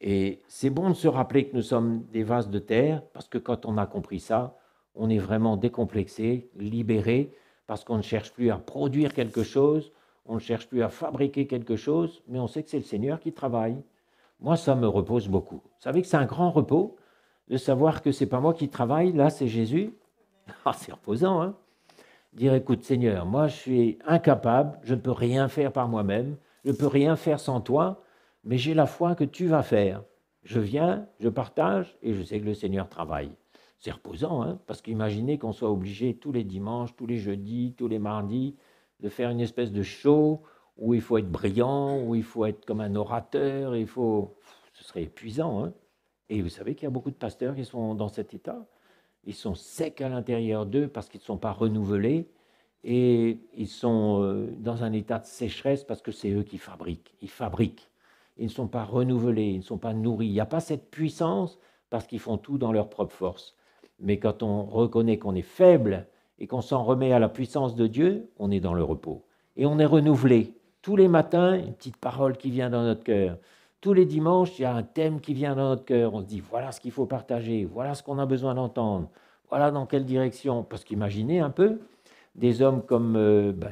Et c'est bon de se rappeler que nous sommes des vases de terre, parce que quand on a compris ça, on est vraiment décomplexé, libéré, parce qu'on ne cherche plus à produire quelque chose, on ne cherche plus à fabriquer quelque chose, mais on sait que c'est le Seigneur qui travaille. Moi, ça me repose beaucoup. Vous savez que c'est un grand repos de savoir que ce n'est pas moi qui travaille, là, c'est Jésus. Ah, c'est reposant, hein? Dire, écoute, Seigneur, moi, je suis incapable, je ne peux rien faire par moi-même, je ne peux rien faire sans toi, mais j'ai la foi que tu vas faire. Je viens, je partage, et je sais que le Seigneur travaille. C'est reposant, hein? Parce qu'imaginez qu'on soit obligé tous les dimanches, tous les jeudis, tous les mardis, de faire une espèce de show où il faut être brillant, où il faut être comme un orateur, ce serait épuisant, hein? Et vous savez qu'il y a beaucoup de pasteurs qui sont dans cet état. Ils sont secs à l'intérieur d'eux parce qu'ils ne sont pas renouvelés et ils sont dans un état de sécheresse parce que c'est eux qui fabriquent. Ils fabriquent. Ils ne sont pas renouvelés, ils ne sont pas nourris. Il n'y a pas cette puissance parce qu'ils font tout dans leur propre force. Mais quand on reconnaît qu'on est faible et qu'on s'en remet à la puissance de Dieu, on est dans le repos. Et on est renouvelé. tous les matins, une petite parole qui vient dans notre cœur. Tous les dimanches, il y a un thème qui vient dans notre cœur. On se dit, voilà ce qu'il faut partager, voilà ce qu'on a besoin d'entendre, voilà dans quelle direction. Parce qu'imaginez un peu, des hommes comme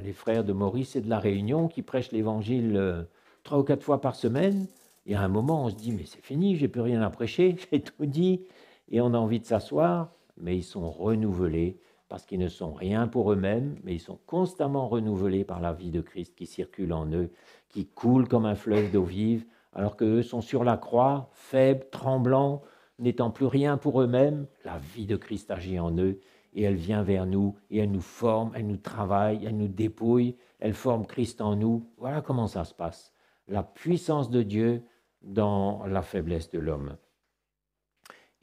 les frères de Maurice et de La Réunion qui prêchent l'Évangile 3 ou 4 fois par semaine. Et à un moment, on se dit, mais c'est fini, j'ai plus rien à prêcher, j'ai tout dit. Et on a envie de s'asseoir, mais ils sont renouvelés parce qu'ils ne sont rien pour eux-mêmes, mais ils sont constamment renouvelés par la vie de Christ qui circule en eux, qui coule comme un fleuve d'eau vive, alors qu'eux sont sur la croix, faibles, tremblants, n'étant plus rien pour eux-mêmes. La vie de Christ agit en eux et elle vient vers nous et elle nous forme, elle nous travaille, elle nous dépouille, elle forme Christ en nous. Voilà comment ça se passe. La puissance de Dieu dans la faiblesse de l'homme.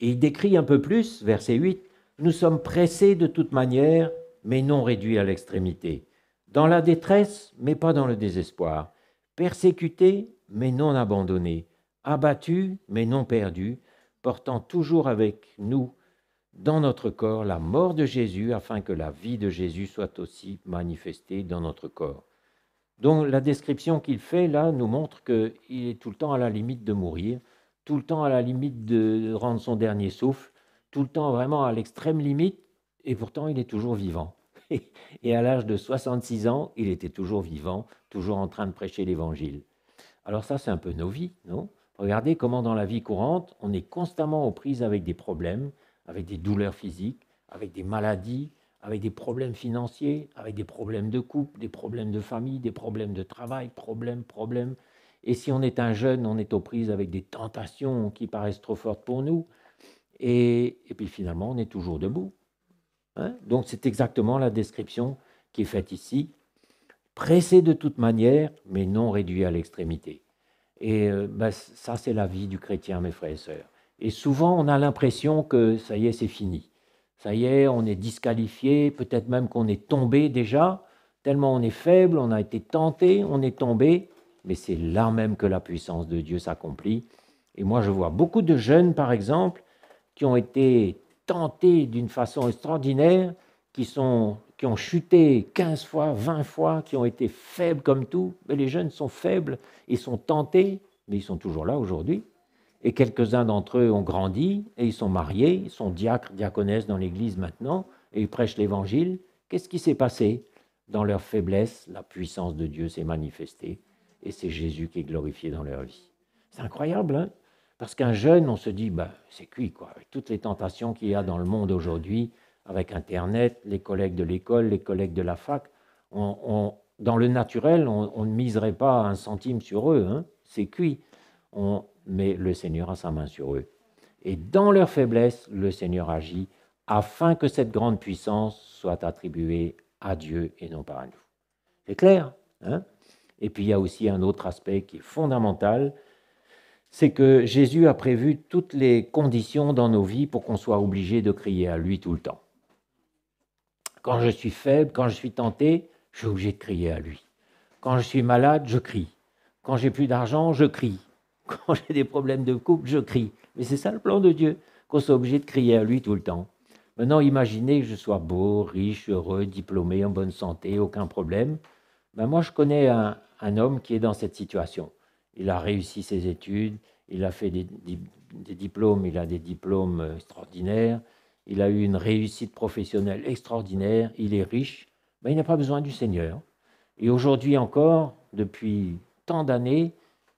Et il décrit un peu plus, verset 8, « Nous sommes pressés de toute manière, mais non réduits à l'extrémité. Dans la détresse, mais pas dans le désespoir. Persécutés, mais non abandonnés. Abattus, mais non perdus. Portant toujours avec nous, dans notre corps, la mort de Jésus, afin que la vie de Jésus soit aussi manifestée dans notre corps. » Donc la description qu'il fait là nous montre qu'il est tout le temps à la limite de mourir, tout le temps à la limite de rendre son dernier souffle, tout le temps vraiment à l'extrême limite, et pourtant il est toujours vivant. Et à l'âge de 66 ans, il était toujours vivant, toujours en train de prêcher l'Évangile. Alors ça, c'est un peu nos vies, non? Regardez comment dans la vie courante, on est constamment aux prises avec des problèmes, avec des douleurs physiques, avec des maladies, avec des problèmes financiers, avec des problèmes de couple, des problèmes de famille, des problèmes de travail, problèmes. Et si on est un jeune, on est aux prises avec des tentations qui paraissent trop fortes pour nous. Et puis finalement, on est toujours debout. Hein? Donc c'est exactement la description qui est faite ici. Pressé de toute manière, mais non réduit à l'extrémité. Et ça, c'est la vie du chrétien, mes frères et sœurs. Et souvent, on a l'impression que ça y est, c'est fini. Ça y est, on est disqualifié, peut-être même qu'on est tombé déjà, tellement on est faible, on a été tenté, on est tombé, mais c'est là même que la puissance de Dieu s'accomplit. Et moi, je vois beaucoup de jeunes, par exemple, qui ont été tentés d'une façon extraordinaire, qui ont chuté 15 fois, 20 fois, qui ont été faibles comme tout. Mais les jeunes sont faibles, ils sont tentés, mais ils sont toujours là aujourd'hui. Et quelques-uns d'entre eux ont grandi, et ils sont mariés, ils sont diacres, diaconesses dans l'Église maintenant, et ils prêchent l'Évangile. Qu'est-ce qui s'est passé? Dans leur faiblesse, la puissance de Dieu s'est manifestée, et c'est Jésus qui est glorifié dans leur vie. C'est incroyable, hein? Parce qu'un jeune, on se dit, c'est cuit, quoi. Avec toutes les tentations qu'il y a dans le monde aujourd'hui, avec Internet, les collègues de l'école, les collègues de la fac, dans le naturel, on ne miserait pas un centime sur eux, hein? C'est cuit. Mais le Seigneur a sa main sur eux. Et dans leur faiblesse, le Seigneur agit afin que cette grande puissance soit attribuée à Dieu et non pas à nous. C'est clair, hein? Et puis il y a aussi un autre aspect qui est fondamental, c'est que Jésus a prévu toutes les conditions dans nos vies pour qu'on soit obligé de crier à lui tout le temps. Quand je suis faible, quand je suis tenté, je suis obligé de crier à lui. Quand je suis malade, je crie. Quand j'ai plus d'argent, je crie. Quand j'ai des problèmes de couple, je crie. Mais c'est ça le plan de Dieu, qu'on soit obligé de crier à lui tout le temps. Maintenant, imaginez que je sois beau, riche, heureux, diplômé, en bonne santé, aucun problème. Moi, je connais un homme qui est dans cette situation. Il a réussi ses études, il a fait des diplômes, il a des diplômes extraordinaires, il a eu une réussite professionnelle extraordinaire, il est riche, mais il n'a pas besoin du Seigneur. Et aujourd'hui encore, depuis tant d'années,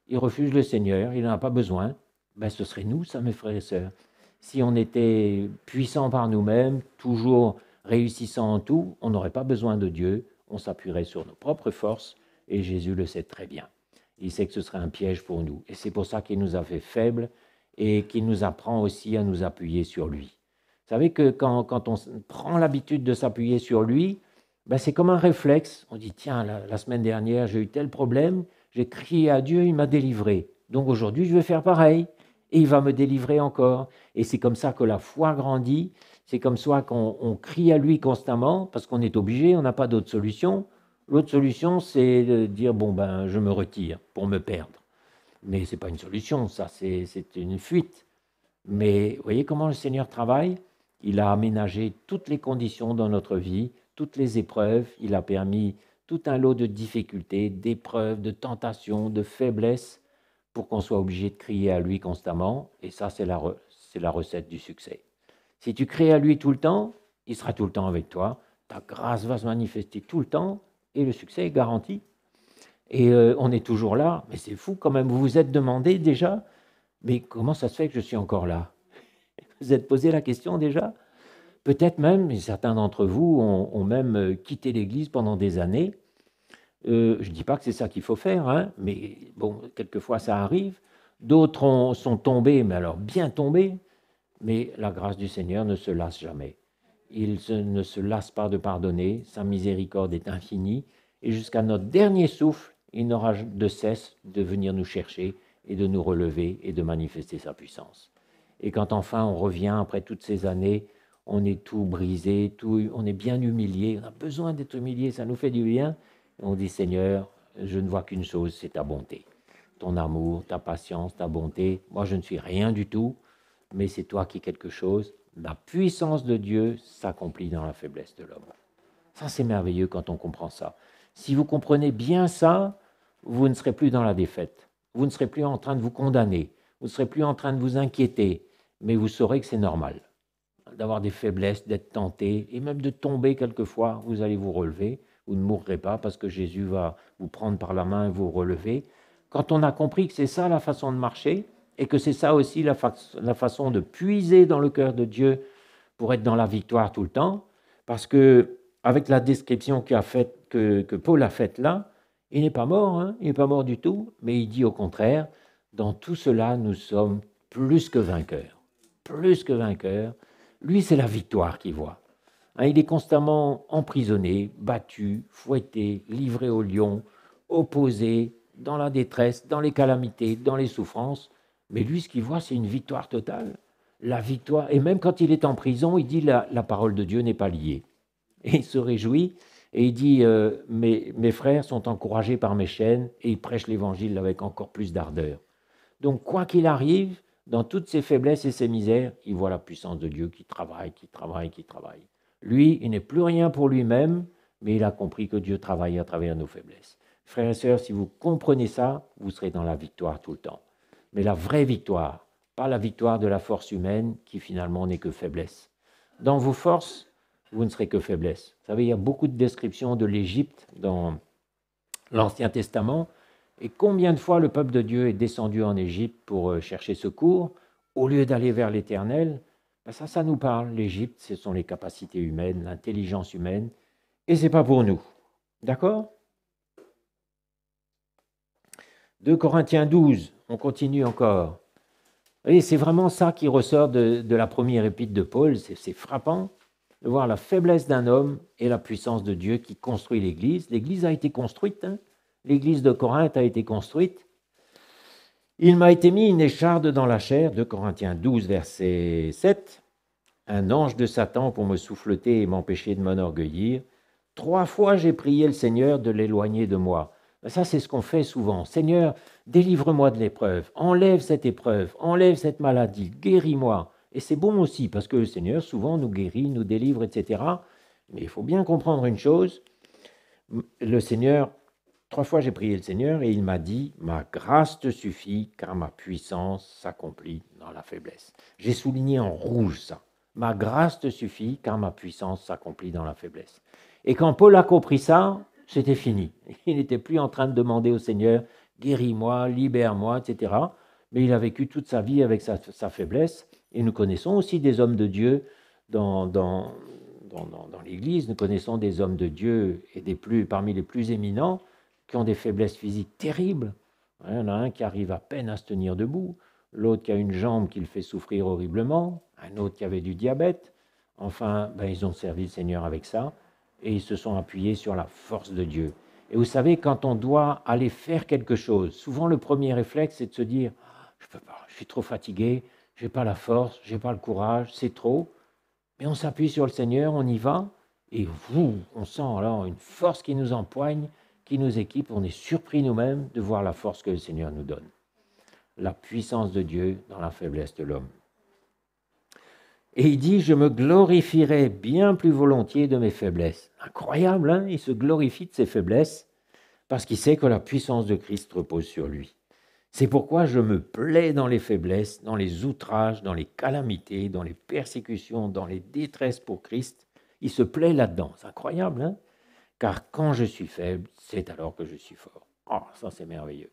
il refuse le Seigneur, il n'en a pas besoin. Ce serait nous, ça, mes frères et sœurs. Si on était puissants par nous-mêmes, toujours réussissant en tout, on n'aurait pas besoin de Dieu, on s'appuierait sur nos propres forces, et Jésus le sait très bien. Il sait que ce serait un piège pour nous. Et c'est pour ça qu'il nous a fait faibles et qu'il nous apprend aussi à nous appuyer sur lui. Vous savez que quand on prend l'habitude de s'appuyer sur lui, c'est comme un réflexe. On dit, tiens, la semaine dernière, j'ai eu tel problème, j'ai crié à Dieu, il m'a délivré. Donc aujourd'hui, je vais faire pareil. Et il va me délivrer encore. Et c'est comme ça que la foi grandit. C'est comme ça qu'on crie à lui constamment, parce qu'on est obligé, on n'a pas d'autre solution. L'autre solution, c'est de dire, je me retire pour me perdre. Mais ce n'est pas une solution, ça, c'est une fuite. Mais vous voyez comment le Seigneur travaille? Il a aménagé toutes les conditions dans notre vie, toutes les épreuves. Il a permis tout un lot de difficultés, d'épreuves, de tentations, de faiblesses, pour qu'on soit obligé de crier à lui constamment. Et ça, c'est la recette du succès. Si tu cries à lui tout le temps, il sera tout le temps avec toi. Ta grâce va se manifester tout le temps et le succès est garanti. Et on est toujours là. Mais c'est fou quand même. Vous vous êtes demandé déjà, mais comment ça se fait que je suis encore là? Vous vous êtes posé la question déjà? Peut-être même, et certains d'entre vous ont même quitté l'Église pendant des années. Je ne dis pas que c'est ça qu'il faut faire, hein, mais bon, quelquefois ça arrive. D'autres sont tombés, mais alors bien tombés. Mais la grâce du Seigneur ne se lasse jamais. Il ne se lasse pas de pardonner, sa miséricorde est infinie, et jusqu'à notre dernier souffle, il n'aura de cesse de venir nous chercher et de nous relever et de manifester sa puissance. Et quand enfin on revient après toutes ces années, on est tout brisé, on est bien humilié, on a besoin d'être humilié, ça nous fait du bien. Et on dit, Seigneur, je ne vois qu'une chose, c'est ta bonté. Ton amour, ta patience, ta bonté. Moi, je ne suis rien du tout, mais c'est toi qui es quelque chose. La puissance de Dieu s'accomplit dans la faiblesse de l'homme. Ça, c'est merveilleux quand on comprend ça. Si vous comprenez bien ça, vous ne serez plus dans la défaite. Vous ne serez plus en train de vous condamner. Vous ne serez plus en train de vous inquiéter. Mais vous saurez que c'est normal d'avoir des faiblesses, d'être tenté, et même de tomber quelquefois. Vous allez vous relever. Vous ne mourrez pas parce que Jésus va vous prendre par la main et vous relever. Quand on a compris que c'est ça la façon de marcher, et que c'est ça aussi la façon de puiser dans le cœur de Dieu pour être dans la victoire tout le temps, parce que avec la description que Paul a faite là, il n'est pas mort, hein, il n'est pas mort du tout, mais il dit au contraire, dans tout cela, nous sommes plus que vainqueurs. Plus que vainqueurs. Lui, c'est la victoire qu'il voit. Hein, il est constamment emprisonné, battu, fouetté, livré aux lions, opposé, dans la détresse, dans les calamités, dans les souffrances. Mais lui, ce qu'il voit, c'est une victoire totale. La victoire, et même quand il est en prison, il dit la parole de Dieu n'est pas liée. Et il se réjouit, et il dit mes frères sont encouragés par mes chaînes, et il prêche l'évangile avec encore plus d'ardeur. Donc, quoi qu'il arrive, dans toutes ses faiblesses et ses misères, il voit la puissance de Dieu qui travaille, qui travaille, qui travaille. Lui, il n'est plus rien pour lui-même, mais il a compris que Dieu travaille à travers nos faiblesses. Frères et sœurs, si vous comprenez ça, vous serez dans la victoire tout le temps. Mais la vraie victoire, pas la victoire de la force humaine qui finalement n'est que faiblesse. Dans vos forces, vous ne serez que faiblesse. Vous savez, il y a beaucoup de descriptions de l'Égypte dans l'Ancien Testament. Et combien de fois le peuple de Dieu est descendu en Égypte pour chercher secours, au lieu d'aller vers l'Éternel? Ben ça nous parle. L'Égypte, ce sont les capacités humaines, l'intelligence humaine, et ce n'est pas pour nous. D'accord? 2 Corinthiens 12, on continue encore. Et c'est vraiment ça qui ressort de la première épître de Paul. C'est frappant de voir la faiblesse d'un homme et la puissance de Dieu qui construit l'Église. L'Église a été construite, hein? L'Église de Corinthe a été construite. Il m'a été mis une écharde dans la chair, 2 Corinthiens 12, verset 7, un ange de Satan pour me souffleter et m'empêcher de m'enorgueillir. 3 fois j'ai prié le Seigneur de l'éloigner de moi. Ça, c'est ce qu'on fait souvent. Seigneur, délivre-moi de l'épreuve, enlève cette maladie, guéris-moi. Et c'est bon aussi, parce que le Seigneur, souvent, nous guérit, nous délivre, etc. Mais il faut bien comprendre une chose. Le Seigneur, 3 fois j'ai prié le Seigneur, et il m'a dit, ma grâce te suffit, car ma puissance s'accomplit dans la faiblesse. J'ai souligné en rouge ça. Ma grâce te suffit, car ma puissance s'accomplit dans la faiblesse. Et quand Paul a compris ça, c'était fini. Il n'était plus en train de demander au Seigneur, guéris-moi, libère-moi, etc. Mais il a vécu toute sa vie avec sa faiblesse. Et nous connaissons aussi des hommes de Dieu dans l'Église. Nous connaissons des hommes de Dieu et parmi les plus éminents qui ont des faiblesses physiques terribles. Il y en a un qui arrive à peine à se tenir debout, l'autre qui a une jambe qui le fait souffrir horriblement, un autre qui avait du diabète. Enfin, ils ont servi le Seigneur avec ça. Et ils se sont appuyés sur la force de Dieu. Et vous savez, quand on doit aller faire quelque chose, souvent le premier réflexe, c'est de se dire « je ne peux pas, je suis trop fatigué, je n'ai pas la force, je n'ai pas le courage, c'est trop ». Mais on s'appuie sur le Seigneur, on y va, et on sent alors une force qui nous empoigne, qui nous équipe. On est surpris nous-mêmes de voir la force que le Seigneur nous donne. La puissance de Dieu dans la faiblesse de l'homme. Et il dit, je me glorifierai bien plus volontiers de mes faiblesses. Incroyable, hein? Il se glorifie de ses faiblesses parce qu'il sait que la puissance de Christ repose sur lui. C'est pourquoi je me plais dans les faiblesses, dans les outrages, dans les calamités, dans les persécutions, dans les détresses pour Christ. Il se plaît là-dedans. C'est incroyable, hein? Car quand je suis faible, c'est alors que je suis fort. Oh, ça c'est merveilleux.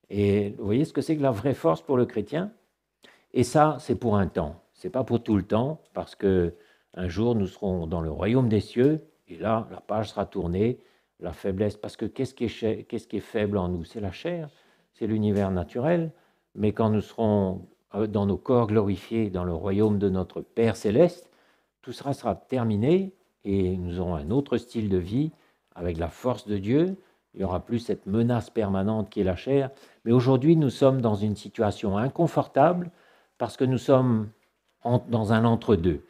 Et vous voyez ce que c'est que la vraie force pour le chrétien? Et ça, c'est pour un temps. C'est pas pour tout le temps, parce que un jour nous serons dans le royaume des cieux, et là, la page sera tournée, la faiblesse. Parce que qu'est-ce qui est faible en nous? C'est la chair, c'est l'univers naturel. Mais quand nous serons dans nos corps glorifiés, dans le royaume de notre Père céleste, tout ça sera terminé, et nous aurons un autre style de vie avec la force de Dieu. Il n'y aura plus cette menace permanente qui est la chair. Mais aujourd'hui, nous sommes dans une situation inconfortable parce que nous sommes dans un entre-deux.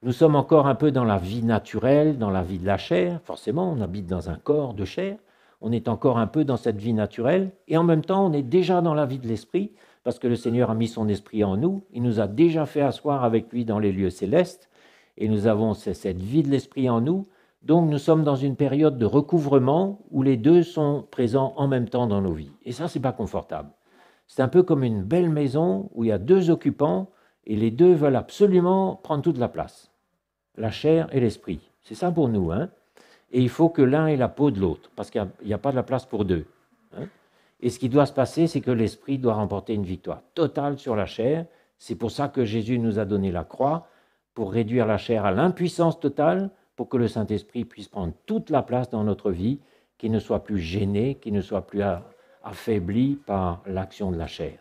Nous sommes encore un peu dans la vie naturelle, dans la vie de la chair. Forcément, on habite dans un corps de chair. On est encore un peu dans cette vie naturelle. Et en même temps, on est déjà dans la vie de l'esprit parce que le Seigneur a mis son esprit en nous. Il nous a déjà fait asseoir avec lui dans les lieux célestes. Et nous avons cette vie de l'esprit en nous. Donc nous sommes dans une période de recouvrement où les deux sont présents en même temps dans nos vies. Et ça, c'est pas confortable. C'est un peu comme une belle maison où il y a deux occupants et les deux veulent absolument prendre toute la place. La chair et l'esprit. C'est ça pour nous, hein? Et il faut que l'un ait la peau de l'autre, parce qu'il n'y a pas de la place pour deux. Hein? Et ce qui doit se passer, c'est que l'esprit doit remporter une victoire totale sur la chair. C'est pour ça que Jésus nous a donné la croix, pour réduire la chair à l'impuissance totale, pour que le Saint-Esprit puisse prendre toute la place dans notre vie, qu'il ne soit plus gêné, qu'il ne soit plus affaibli par l'action de la chair.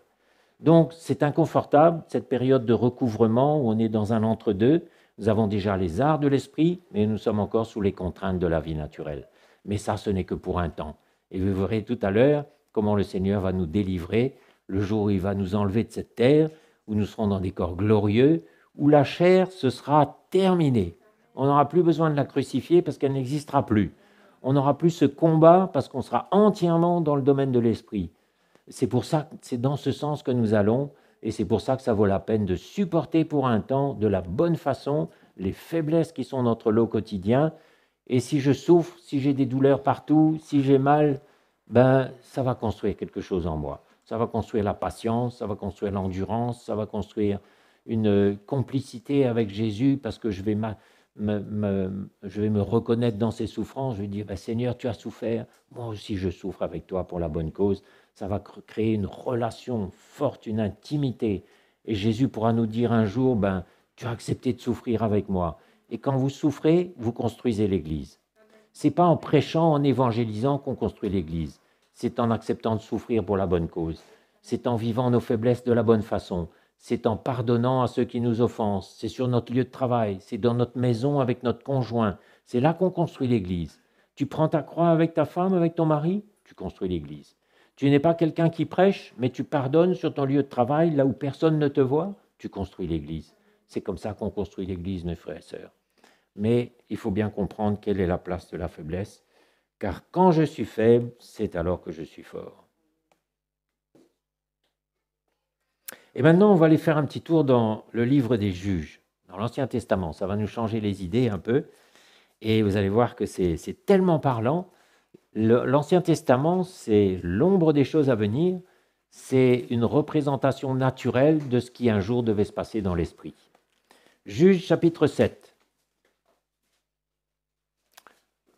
Donc, c'est inconfortable, cette période de recouvrement où on est dans un entre-deux. Nous avons déjà les arts de l'esprit, mais nous sommes encore sous les contraintes de la vie naturelle. Mais ça, ce n'est que pour un temps. Et vous verrez tout à l'heure comment le Seigneur va nous délivrer le jour où il va nous enlever de cette terre, où nous serons dans des corps glorieux, où la chair, ce sera terminé. On n'aura plus besoin de la crucifier parce qu'elle n'existera plus. On n'aura plus ce combat parce qu'on sera entièrement dans le domaine de l'esprit. C'est pour ça, c'est dans ce sens que nous allons, et c'est pour ça que ça vaut la peine de supporter pour un temps, de la bonne façon, les faiblesses qui sont notre lot quotidien. Et si je souffre, si j'ai des douleurs partout, si j'ai mal, ben ça va construire quelque chose en moi. Ça va construire la patience, ça va construire l'endurance, ça va construire une complicité avec Jésus parce que je vais me reconnaître dans ses souffrances. Je vais dire, ben, Seigneur, tu as souffert, moi aussi je souffre avec toi pour la bonne cause. Ça va créer une relation forte, une intimité. Et Jésus pourra nous dire un jour, ben, tu as accepté de souffrir avec moi. Et quand vous souffrez, vous construisez l'Église. Ce n'est pas en prêchant, en évangélisant qu'on construit l'Église. C'est en acceptant de souffrir pour la bonne cause. C'est en vivant nos faiblesses de la bonne façon. C'est en pardonnant à ceux qui nous offensent. C'est sur notre lieu de travail. C'est dans notre maison avec notre conjoint. C'est là qu'on construit l'Église. Tu prends ta croix avec ta femme, avec ton mari, tu construis l'Église. Tu n'es pas quelqu'un qui prêche, mais tu pardonnes sur ton lieu de travail, là où personne ne te voit, tu construis l'Église. C'est comme ça qu'on construit l'Église, mes frères et sœurs. Mais il faut bien comprendre quelle est la place de la faiblesse, car quand je suis faible, c'est alors que je suis fort. Et maintenant, on va aller faire un petit tour dans le livre des Juges, dans l'Ancien Testament. Ça va nous changer les idées un peu, et vous allez voir que c'est tellement parlant. L'Ancien Testament, c'est l'ombre des choses à venir, c'est une représentation naturelle de ce qui un jour devait se passer dans l'esprit. Juges chapitre 7.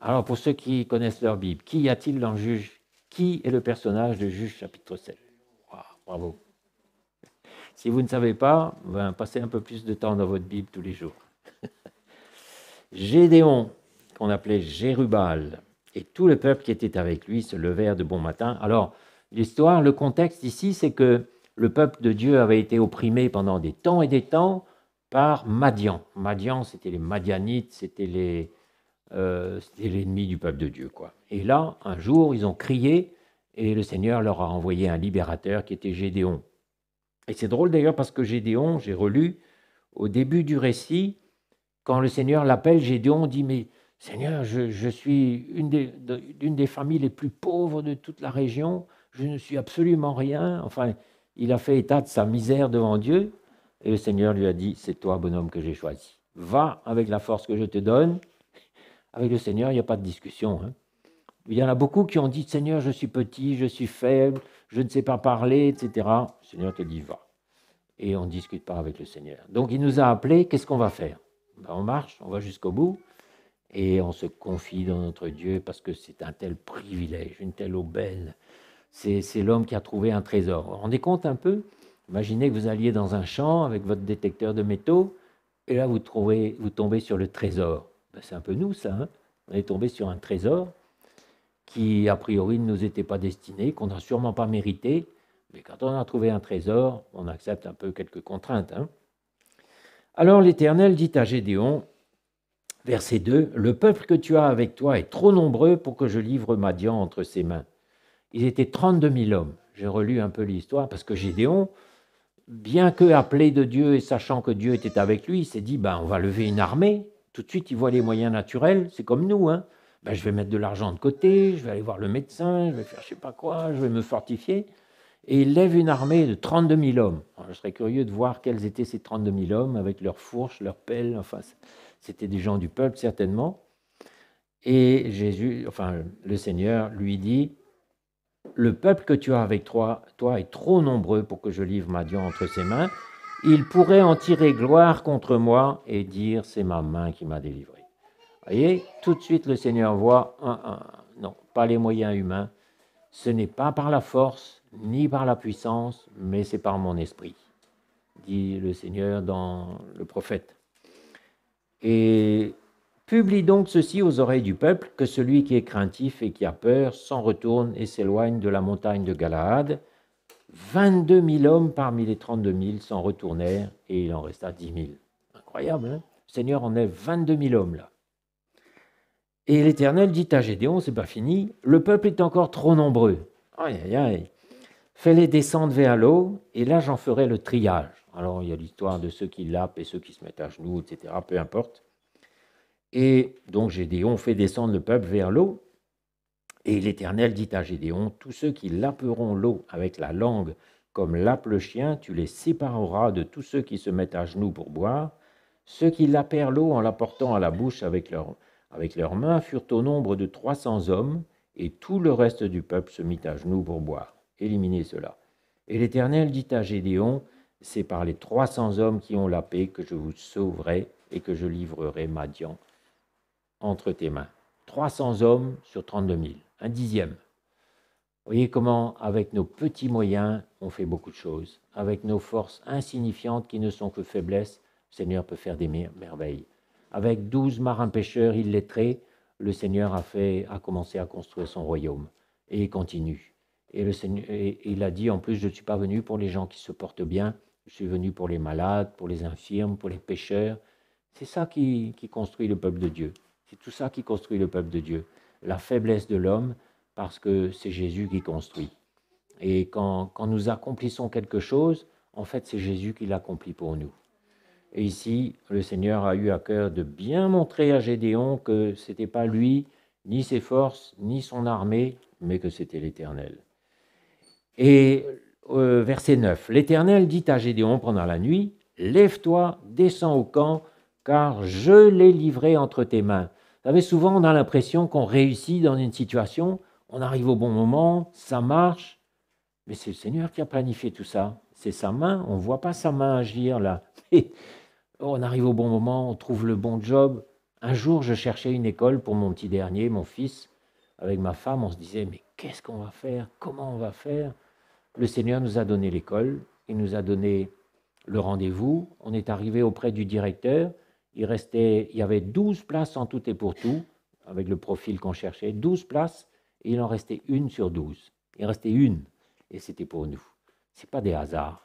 Alors pour ceux qui connaissent leur Bible, qui y a-t-il dans Juges? Qui est le personnage de Juges chapitre 7? Wow, bravo. Si vous ne savez pas, ben, passez un peu plus de temps dans votre Bible tous les jours. Gédéon, qu'on appelait Jérubal, et tout le peuple qui était avec lui se levèrent de bon matin. Alors, l'histoire, le contexte ici, c'est que le peuple de Dieu avait été opprimé pendant des temps et des temps par Madian. Madian, c'était les Madianites, c'était l'ennemi du peuple de Dieu, quoi. Et là, un jour, ils ont crié, et le Seigneur leur a envoyé un libérateur qui était Gédéon. Et c'est drôle d'ailleurs parce que Gédéon, j'ai relu, au début du récit, quand le Seigneur l'appelle, Gédéon dit « Mais Seigneur, je suis une des familles les plus pauvres de toute la région, je ne suis absolument rien. » Enfin, il a fait état de sa misère devant Dieu. Et le Seigneur lui a dit, c'est toi, bonhomme, que j'ai choisi. Va avec la force que je te donne. Avec le Seigneur, il n'y a pas de discussion. Hein. Il y en a beaucoup qui ont dit, Seigneur, je suis petit, je suis faible, je ne sais pas parler, etc. Le Seigneur te dit, va. Et on ne discute pas avec le Seigneur. Donc il nous a appelés, qu'est-ce qu'on va faire? On marche, on va jusqu'au bout, et on se confie dans notre Dieu parce que c'est un tel privilège, une telle aubaine. C'est l'homme qui a trouvé un trésor. Vous vous rendez compte un peu? Imaginez que vous alliez dans un champ avec votre détecteur de métaux, et là vous tombez sur le trésor. Ben, c'est un peu nous ça, hein. On est tombé sur un trésor qui a priori ne nous était pas destiné, qu'on n'a sûrement pas mérité, mais quand on a trouvé un trésor, on accepte un peu quelques contraintes. Hein. Alors l'Éternel dit à Gédéon, verset 2, « Le peuple que tu as avec toi est trop nombreux pour que je livre Madian entre ses mains. » Ils étaient 32 000 hommes. J'ai relu un peu l'histoire parce que Gédéon, bien que appelé de Dieu et sachant que Dieu était avec lui, il s'est dit, on va lever une armée. Tout de suite, il voit les moyens naturels, c'est comme nous. Hein. Je vais mettre de l'argent de côté, je vais aller voir le médecin, je vais faire je ne sais pas quoi, je vais me fortifier. Et il lève une armée de 32 000 hommes. Alors, je serais curieux de voir quels étaient ces 32 000 hommes avec leurs fourches, leurs pelles. Enfin, c'était des gens du peuple certainement. Et le Seigneur lui dit, le peuple que tu as avec toi est trop nombreux pour que je livre Madian entre ses mains. Il pourrait en tirer gloire contre moi et dire, c'est ma main qui m'a délivré. Vous voyez, tout de suite le Seigneur voit, non, pas les moyens humains. Ce n'est pas par la force, ni par la puissance, mais c'est par mon esprit, dit le Seigneur dans le prophète. Et publie donc ceci aux oreilles du peuple, que celui qui est craintif et qui a peur s'en retourne et s'éloigne de la montagne de Galaad. 22 000 hommes parmi les 32 000 s'en retournèrent et il en resta 10 000. Incroyable, hein? Le Seigneur en est 22 000 hommes là. Et l'Éternel dit à Gédéon, c'est pas fini, le peuple est encore trop nombreux. Aïe, aïe, aïe. Fais-les descendre vers l'eau, et là j'en ferai le triage. Alors il y a l'histoire de ceux qui lapent et ceux qui se mettent à genoux, etc., peu importe. Et donc Gédéon fait descendre le peuple vers l'eau, et l'Éternel dit à Gédéon, tous ceux qui laperont l'eau avec la langue, comme lappe le chien, tu les sépareras de tous ceux qui se mettent à genoux pour boire. Ceux qui lapèrent l'eau en la portant à la bouche avec leurs mains furent au nombre de 300 hommes, et tout le reste du peuple se mit à genoux pour boire. Éliminez cela. Et l'Éternel dit à Gédéon, c'est par les 300 hommes qui ont lapé que je vous sauverai et que je livrerai Madian entre tes mains. 300 hommes sur 32 000, un dixième. Vous voyez comment, avec nos petits moyens, on fait beaucoup de choses. Avec nos forces insignifiantes qui ne sont que faiblesses, le Seigneur peut faire des merveilles. Avec 12 marins-pêcheurs illettrés, le Seigneur a commencé à construire son royaume. Et il continue. Et le Seigneur, il a dit, en plus, je ne suis pas venu pour les gens qui se portent bien, je suis venu pour les malades, pour les infirmes, pour les pécheurs. C'est ça qui construit le peuple de Dieu. C'est tout ça qui construit le peuple de Dieu. La faiblesse de l'homme, parce que c'est Jésus qui construit. Et quand nous accomplissons quelque chose, en fait, c'est Jésus qui l'accomplit pour nous. Et ici, le Seigneur a eu à cœur de bien montrer à Gédéon que ce n'était pas lui, ni ses forces, ni son armée, mais que c'était l'Éternel. Et verset 9, l'Éternel dit à Gédéon pendant la nuit, « Lève-toi, descends au camp, car je l'ai livré entre tes mains. » Vous savez, souvent on a l'impression qu'on réussit dans une situation, on arrive au bon moment, ça marche, mais c'est le Seigneur qui a planifié tout ça. C'est sa main, on ne voit pas sa main agir là. On arrive au bon moment, on trouve le bon job. Un jour, je cherchais une école pour mon petit dernier, mon fils. Avec ma femme, on se disait, mais qu'est-ce qu'on va faire? Comment on va faire? Le Seigneur nous a donné l'école, il nous a donné le rendez-vous. On est arrivé auprès du directeur. Il y avait 12 places en tout et pour tout, avec le profil qu'on cherchait, 12 places, et il en restait une sur 12. Il restait une, et c'était pour nous. Ce n'est pas des hasards.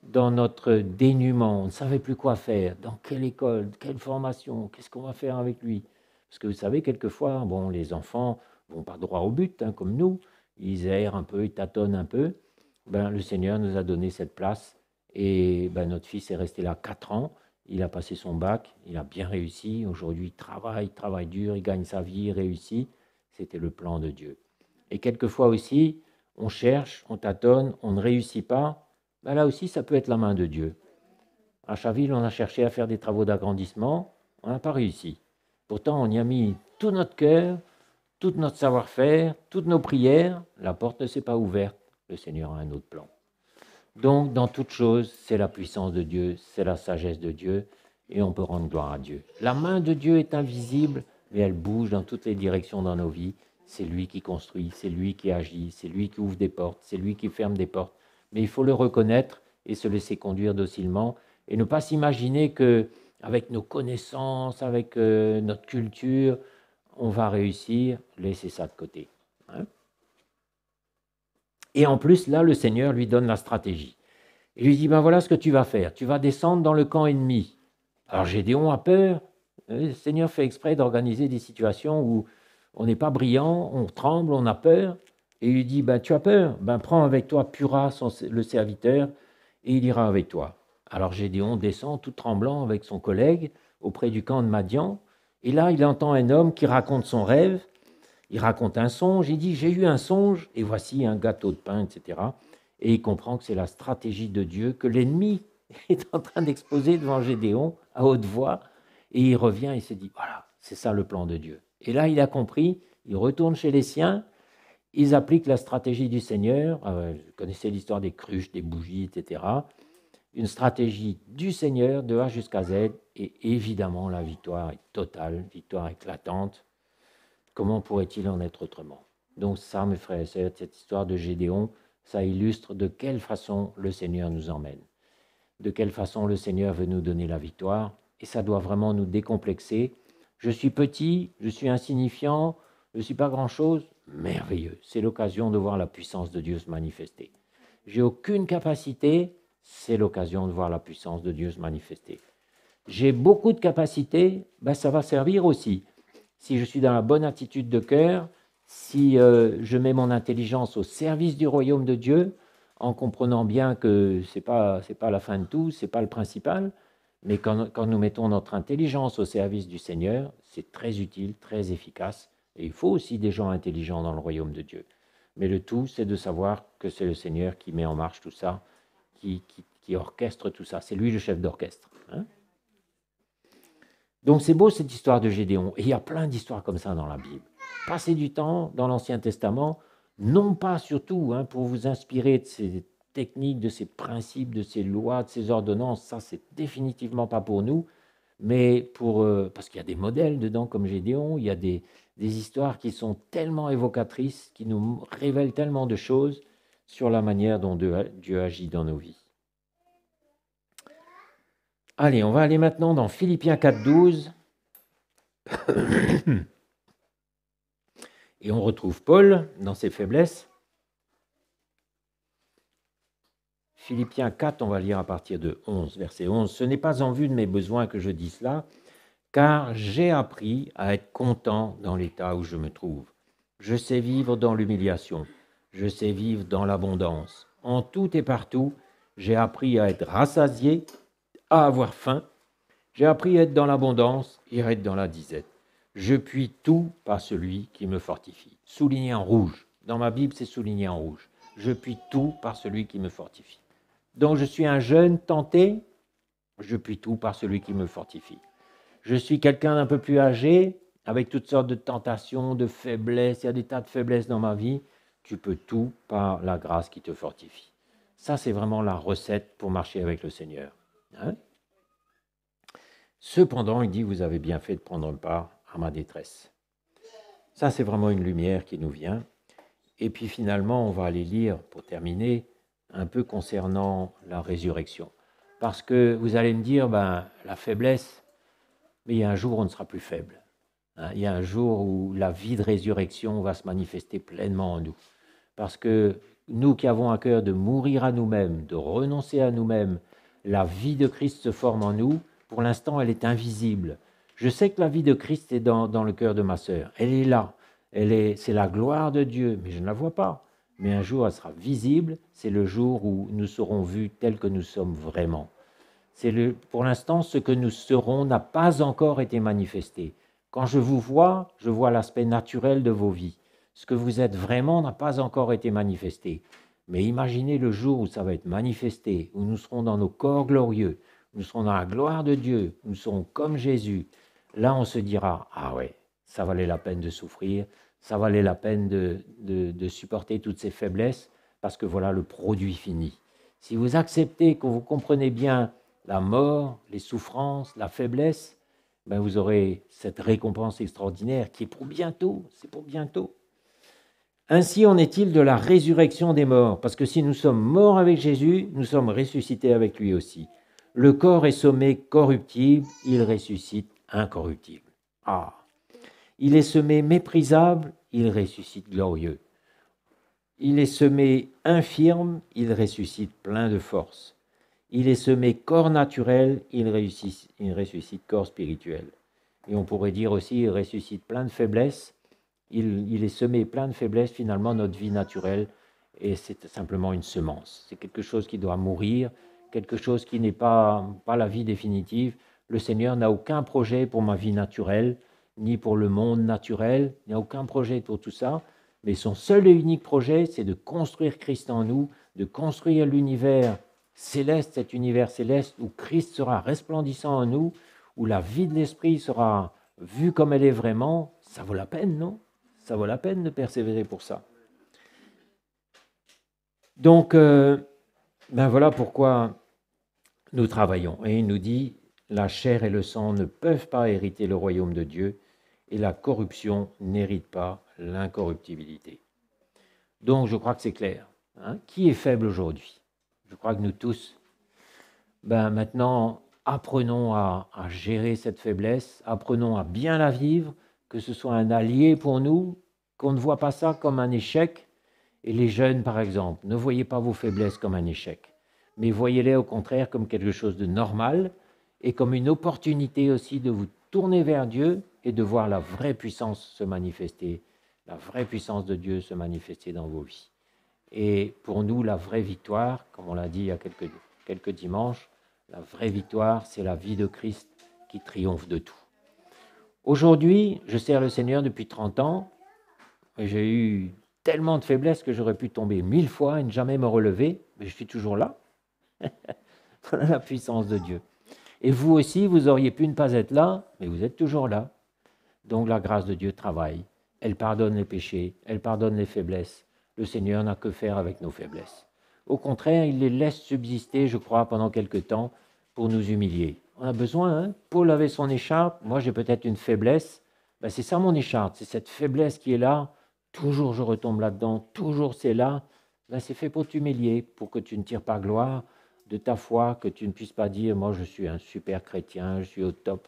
Dans notre dénuement, on ne savait plus quoi faire, dans quelle école, quelle formation, qu'est-ce qu'on va faire avec lui? Parce que vous savez, quelquefois, les enfants ne vont pas droit au but, comme nous, ils errent un peu, ils tâtonnent un peu. Le Seigneur nous a donné cette place, et notre fils est resté là 4 ans. Il a passé son bac, il a bien réussi. Aujourd'hui, il travaille dur, il gagne sa vie, il réussit. C'était le plan de Dieu. Et quelquefois aussi, on cherche, on tâtonne, on ne réussit pas. Là aussi, ça peut être la main de Dieu. À Chaville, on a cherché à faire des travaux d'agrandissement, on n'a pas réussi. Pourtant, on y a mis tout notre cœur, tout notre savoir-faire, toutes nos prières. La porte ne s'est pas ouverte. Le Seigneur a un autre plan. Donc, dans toute chose, c'est la puissance de Dieu, c'est la sagesse de Dieu, et on peut rendre gloire à Dieu. La main de Dieu est invisible, mais elle bouge dans toutes les directions dans nos vies. C'est lui qui construit, c'est lui qui agit, c'est lui qui ouvre des portes, c'est lui qui ferme des portes. Mais il faut le reconnaître et se laisser conduire docilement, et ne pas s'imaginer que avec nos connaissances, avec notre culture, on va réussir. Laissez ça de côté. Hein? Et en plus, là, le Seigneur lui donne la stratégie. Il lui dit, ben voilà ce que tu vas faire. Tu vas descendre dans le camp ennemi. Alors Gédéon a peur. Le Seigneur fait exprès d'organiser des situations où on n'est pas brillant, on tremble, on a peur. Et il lui dit, ben, tu as peur, ben, prends avec toi Pura, le serviteur, et il ira avec toi. Alors Gédéon descend tout tremblant avec son collègue auprès du camp de Madian. Et là, il entend un homme qui raconte son rêve. Il raconte un songe. Il dit, j'ai eu un songe, et voici un gâteau de pain, etc. Et il comprend que c'est la stratégie de Dieu, que l'ennemi est en train d'exposer devant Gédéon à haute voix. Et il revient et se dit, voilà, c'est ça le plan de Dieu. Et là, il a compris, il retourne chez les siens, ils appliquent la stratégie du Seigneur. Vous connaissez l'histoire des cruches, des bougies, etc. Une stratégie du Seigneur de A jusqu'à Z, et évidemment, la victoire est totale, victoire éclatante. Comment pourrait-il en être autrement? Donc ça, mes frères et sœurs, cette histoire de Gédéon, ça illustre de quelle façon le Seigneur nous emmène, de quelle façon le Seigneur veut nous donner la victoire, et ça doit vraiment nous décomplexer. Je suis petit, je suis insignifiant, je ne suis pas grand-chose, merveilleux. C'est l'occasion de voir la puissance de Dieu se manifester. J'ai aucune capacité, c'est l'occasion de voir la puissance de Dieu se manifester. J'ai beaucoup de capacités, ben ça va servir aussi. Si je suis dans la bonne attitude de cœur, si je mets mon intelligence au service du royaume de Dieu, en comprenant bien que ce n'est pas la fin de tout, ce n'est pas le principal, mais quand nous mettons notre intelligence au service du Seigneur, c'est très utile, très efficace, et il faut aussi des gens intelligents dans le royaume de Dieu. Mais le tout, c'est de savoir que c'est le Seigneur qui met en marche tout ça, qui orchestre tout ça. C'est lui le chef d'orchestre. Hein? Donc c'est beau cette histoire de Gédéon. Et il y a plein d'histoires comme ça dans la Bible. Passez du temps dans l'Ancien Testament, non pas surtout pour vous inspirer de ces techniques, de ces principes, de ces lois, de ces ordonnances. Ça, c'est définitivement pas pour nous, mais parce qu'il y a des modèles dedans comme Gédéon, il y a des histoires qui sont tellement évocatrices, qui nous révèlent tellement de choses sur la manière dont Dieu agit dans nos vies. Allez, on va aller maintenant dans Philippiens 4,12. Et on retrouve Paul dans ses faiblesses. Philippiens 4, on va lire à partir de 11, verset 11. « Ce n'est pas en vue de mes besoins que je dis cela, car j'ai appris à être content dans l'état où je me trouve. Je sais vivre dans l'humiliation, je sais vivre dans l'abondance. En tout et partout, j'ai appris à être rassasié, à avoir faim. J'ai appris à être dans l'abondance et à être dans la disette. Je puis tout par celui qui me fortifie. » Souligné en rouge. Dans ma Bible, c'est souligné en rouge. Je puis tout par celui qui me fortifie. Donc je suis un jeune tenté, je puis tout par celui qui me fortifie. Je suis quelqu'un d'un peu plus âgé, avec toutes sortes de tentations, de faiblesses, il y a des tas de faiblesses dans ma vie. Tu peux tout par la grâce qui te fortifie. Ça, c'est vraiment la recette pour marcher avec le Seigneur. Hein? Cependant, il dit, vous avez bien fait de prendre part à ma détresse. Ça, c'est vraiment une lumière qui nous vient. Et puis finalement, on va aller lire, pour terminer, un peu concernant la résurrection. Parce que vous allez me dire, la faiblesse, mais il y a un jour où on ne sera plus faible. Hein, il y a un jour où la vie de résurrection va se manifester pleinement en nous. Parce que nous qui avons à cœur de mourir à nous-mêmes, de renoncer à nous-mêmes, la vie de Christ se forme en nous. Pour l'instant, elle est invisible. Je sais que la vie de Christ est dans le cœur de ma sœur. Elle est là. C'est la gloire de Dieu, mais je ne la vois pas. Mais un jour, elle sera visible. C'est le jour où nous serons vus tels que nous sommes vraiment. Pour l'instant, ce que nous serons n'a pas encore été manifesté. Quand je vois l'aspect naturel de vos vies. Ce que vous êtes vraiment n'a pas encore été manifesté. Mais imaginez le jour où ça va être manifesté, où nous serons dans nos corps glorieux, nous serons dans la gloire de Dieu, nous serons comme Jésus, là on se dira, ah ouais, ça valait la peine de souffrir, ça valait la peine de supporter toutes ces faiblesses, parce que voilà le produit fini. Si vous acceptez, que vous comprenez bien la mort, les souffrances, la faiblesse, ben vous aurez cette récompense extraordinaire qui est pour bientôt, c'est pour bientôt. Ainsi en est-il de la résurrection des morts, parce que si nous sommes morts avec Jésus, nous sommes ressuscités avec lui aussi. Le corps est semé corruptible, il ressuscite incorruptible. Ah, il est semé méprisable, il ressuscite glorieux. Il est semé infirme, il ressuscite plein de force. Il est semé corps naturel, il ressuscite corps spirituel. Et on pourrait dire aussi, il ressuscite plein de faiblesses. Il est semé plein de faiblesses, finalement, notre vie naturelle, et c'est simplement une semence. C'est quelque chose qui doit mourir, quelque chose qui n'est pas la vie définitive. Le Seigneur n'a aucun projet pour ma vie naturelle, ni pour le monde naturel, il n'y a aucun projet pour tout ça, mais son seul et unique projet, c'est de construire Christ en nous, de construire l'univers céleste, cet univers céleste où Christ sera resplendissant en nous, où la vie de l'esprit sera vue comme elle est vraiment. Ça vaut la peine, non ? Ça vaut la peine de persévérer pour ça. Donc, ben voilà pourquoi nous travaillons. Et il nous dit, la chair et le sang ne peuvent pas hériter le royaume de Dieu, et la corruption n'hérite pas l'incorruptibilité. Donc, je crois que c'est clair. Hein ? Qui est faible aujourd'hui ? Je crois que nous tous. Ben maintenant, apprenons à gérer cette faiblesse, apprenons à bien la vivre, que ce soit un allié pour nous, qu'on ne voit pas ça comme un échec. Et les jeunes, par exemple, ne voyez pas vos faiblesses comme un échec, mais voyez-les au contraire comme quelque chose de normal et comme une opportunité aussi de vous tourner vers Dieu et de voir la vraie puissance se manifester, la vraie puissance de Dieu se manifester dans vos vies. Et pour nous, la vraie victoire, comme on l'a dit il y a quelques dimanches, la vraie victoire, c'est la vie de Christ qui triomphe de tout. Aujourd'hui, je sers le Seigneur depuis 30 ans, et j'ai eu tellement de faiblesses que j'aurais pu tomber 1000 fois et ne jamais me relever, mais je suis toujours là. Voilà la puissance de Dieu. Et vous aussi, vous auriez pu ne pas être là, mais vous êtes toujours là. Donc la grâce de Dieu travaille. Elle pardonne les péchés, elle pardonne les faiblesses. Le Seigneur n'a que faire avec nos faiblesses. Au contraire, il les laisse subsister, je crois, pendant quelque temps pour nous humilier. On a besoin, hein ? Paul avait son écharpe, moi j'ai peut-être une faiblesse. Ben, c'est ça mon écharpe, c'est cette faiblesse qui est là. Toujours je retombe là-dedans, toujours c'est là. Ben, c'est fait pour t'humilier, pour que tu ne tires pas gloire de ta foi, que tu ne puisses pas dire « moi je suis un super chrétien, je suis au top ».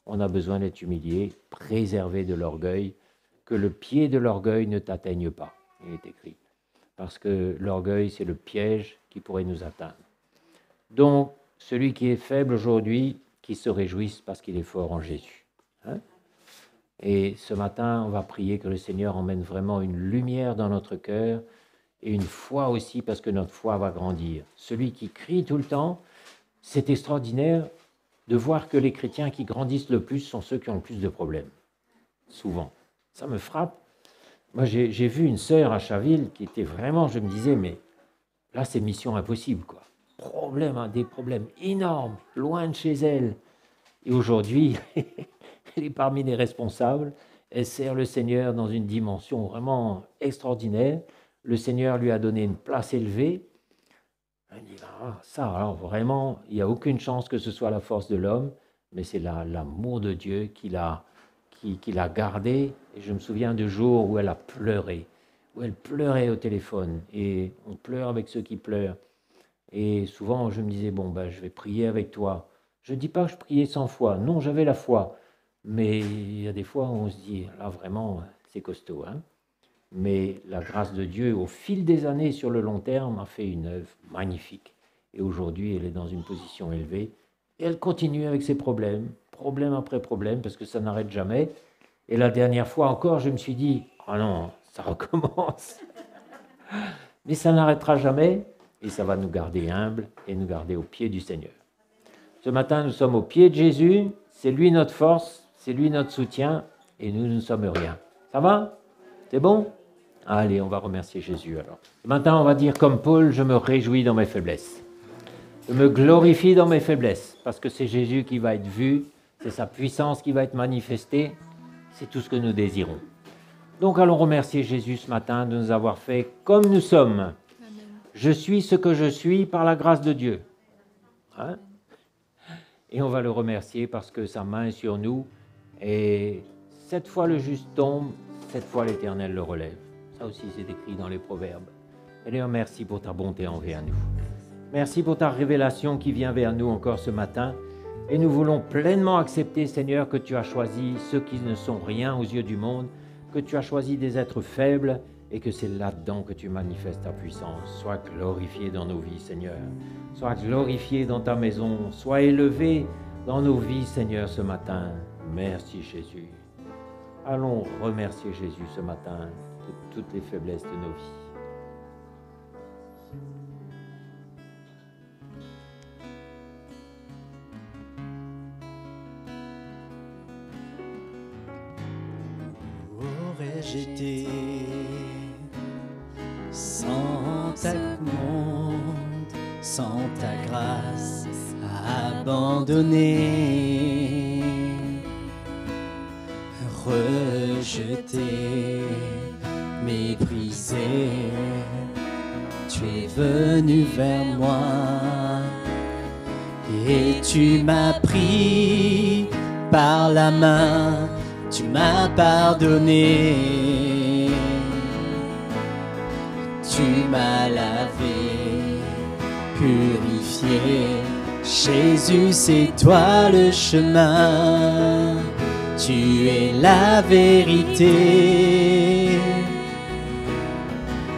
On a besoin d'être humilié, préservé de l'orgueil, que le pied de l'orgueil ne t'atteigne pas, il est écrit. Parce que l'orgueil, c'est le piège qui pourrait nous atteindre. Donc, celui qui est faible aujourd'hui, qui se réjouisse parce qu'il est fort en Jésus. Hein ? Et ce matin, on va prier que le Seigneur emmène vraiment une lumière dans notre cœur et une foi aussi, parce que notre foi va grandir. Celui qui crie tout le temps, c'est extraordinaire de voir que les chrétiens qui grandissent le plus sont ceux qui ont le plus de problèmes. Souvent. Ça me frappe. Moi, j'ai vu une sœur à Chaville qui était vraiment, je me disais, mais là, c'est mission impossible, quoi. Problème, hein, des problèmes énormes, loin de chez elle. Et aujourd'hui, elle est parmi les responsables. Elle sert le Seigneur dans une dimension vraiment extraordinaire. Le Seigneur lui a donné une place élevée. Elle dit, ah, ça, alors vraiment, il n'y a aucune chance que ce soit la force de l'homme, mais c'est l'amour de Dieu qui l'a gardée. Et je me souviens de jours où elle a pleuré, où elle pleurait au téléphone. Et on pleure avec ceux qui pleurent. Et souvent, je me disais, bon, ben, je vais prier avec toi. Je ne dis pas que je priais 100 fois. Non, j'avais la foi. Mais il y a des fois où on se dit, là, vraiment, c'est costaud. Hein ? Mais la grâce de Dieu, au fil des années, sur le long terme, a fait une œuvre magnifique. Et aujourd'hui, elle est dans une position élevée. Et elle continue avec ses problème après problème, parce que ça n'arrête jamais. Et la dernière fois encore, je me suis dit, ah non, ça recommence. Mais ça n'arrêtera jamais, et ça va nous garder humbles et nous garder au pied du Seigneur. Ce matin, nous sommes au pied de Jésus, c'est lui notre force, c'est lui notre soutien, et nous ne sommes rien. Ça va ? C'est bon ? Allez, on va remercier Jésus alors. Maintenant, on va dire comme Paul, je me réjouis dans mes faiblesses. Je me glorifie dans mes faiblesses, parce que c'est Jésus qui va être vu, c'est sa puissance qui va être manifestée, c'est tout ce que nous désirons. Donc allons remercier Jésus ce matin de nous avoir fait comme nous sommes. Amen. Je suis ce que je suis par la grâce de Dieu. Hein? Et on va le remercier parce que sa main est sur nous, et 7 fois le juste tombe, 7 fois l'Éternel le relève. Ça aussi c'est écrit dans les Proverbes. Seigneur, merci pour ta bonté envers nous. Merci pour ta révélation qui vient vers nous encore ce matin. Et nous voulons pleinement accepter, Seigneur, que tu as choisi ceux qui ne sont rien aux yeux du monde, que tu as choisi des êtres faibles et que c'est là-dedans que tu manifestes ta puissance. Sois glorifié dans nos vies, Seigneur. Sois glorifié dans ta maison. Sois élevé dans nos vies, Seigneur, ce matin. Merci, Jésus. Allons remercier Jésus ce matin de toutes les faiblesses de nos vies. J'étais sans ta commande, sans ta grâce abandonné, rejeté, méprisé. Tu es venu vers moi et tu m'as pris par la main. Tu m'as pardonné, tu m'as lavé, purifié. Jésus, c'est toi le chemin, tu es la vérité.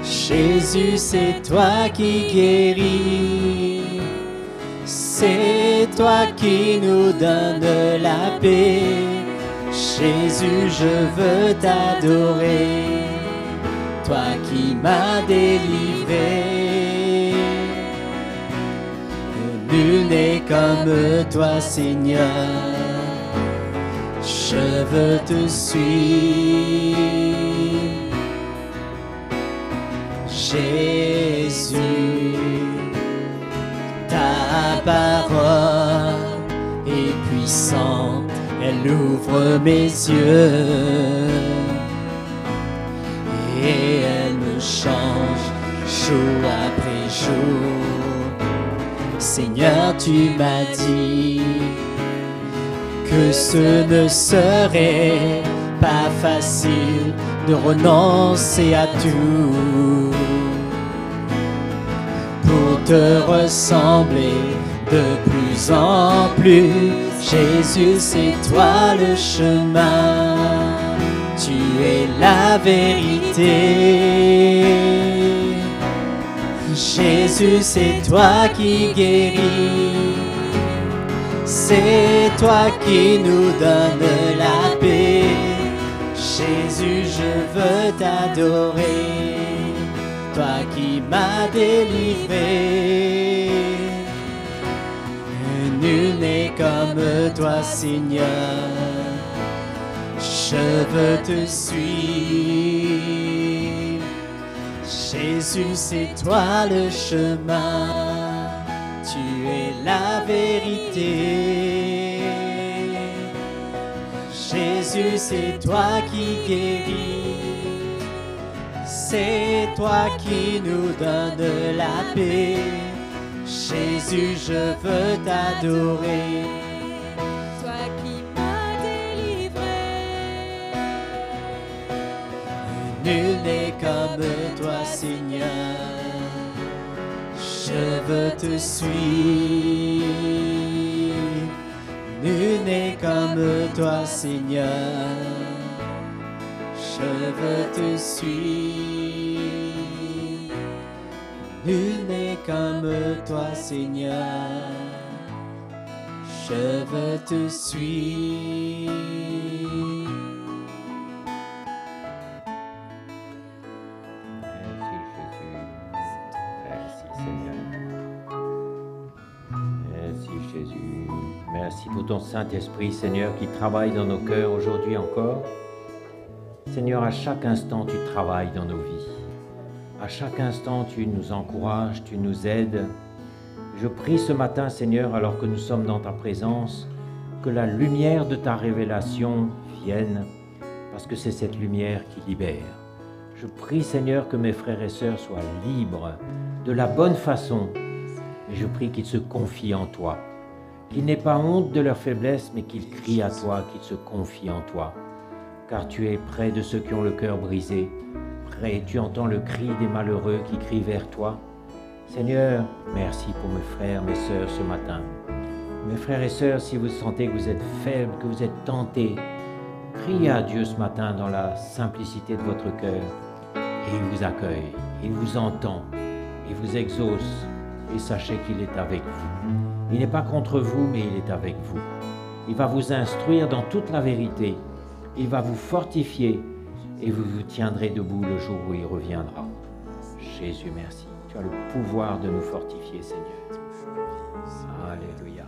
Jésus, c'est toi qui guéris, c'est toi qui nous donne la paix. Jésus, je veux t'adorer, toi qui m'as délivré. Nul n'est comme toi, Seigneur, je veux te suivre. Jésus, ta parole est puissante. Elle ouvre mes yeux et elle me change jour après jour. Seigneur, tu m'as dit que ce ne serait pas facile de renoncer à tout pour te ressembler de plus en plus. Jésus, c'est toi le chemin, tu es la vérité. Jésus, c'est toi qui guéris, c'est toi qui nous donne la paix. Jésus, je veux t'adorer, toi qui m'as délivré. Nul n'est comme toi, Seigneur, je veux te suivre. Jésus, c'est toi le chemin, tu es la vérité. Jésus, c'est toi qui guéris, c'est toi qui nous donne la paix. Jésus, je veux t'adorer, toi qui m'as délivré. Nul n'est comme toi, Seigneur, je veux te suivre. Nul n'est comme toi, Seigneur, je veux te suivre. Nul n'est comme toi, Seigneur, je veux te suivre. Merci Jésus. Merci Seigneur. Merci Jésus. Merci pour ton Saint-Esprit, Seigneur, qui travaille dans nos cœurs aujourd'hui encore. Seigneur, à chaque instant, tu travailles dans nos vies. À chaque instant, tu nous encourages, tu nous aides. Je prie ce matin, Seigneur, alors que nous sommes dans ta présence, que la lumière de ta révélation vienne, parce que c'est cette lumière qui libère. Je prie, Seigneur, que mes frères et sœurs soient libres de la bonne façon, et je prie qu'ils se confient en toi, qu'ils n'aient pas honte de leur faiblesse, mais qu'ils crient à toi, qu'ils se confient en toi, car tu es près de ceux qui ont le cœur brisé, près, tu entends le cri des malheureux qui crient vers toi. Seigneur, merci pour mes frères, mes sœurs ce matin. Mes frères et sœurs, si vous sentez que vous êtes faibles, que vous êtes tentés, criez à Dieu ce matin dans la simplicité de votre cœur. Et il vous accueille, il vous entend, il vous exauce. Et sachez qu'il est avec vous. Il n'est pas contre vous, mais il est avec vous. Il va vous instruire dans toute la vérité. Il va vous fortifier et vous vous tiendrez debout le jour où il reviendra. Jésus, merci. Tu as le pouvoir de nous fortifier, Seigneur. Alléluia.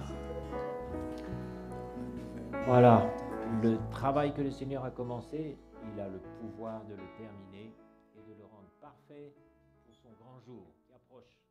Voilà, le travail que le Seigneur a commencé, il a le pouvoir de le terminer et de le rendre parfait pour son grand jour qui approche.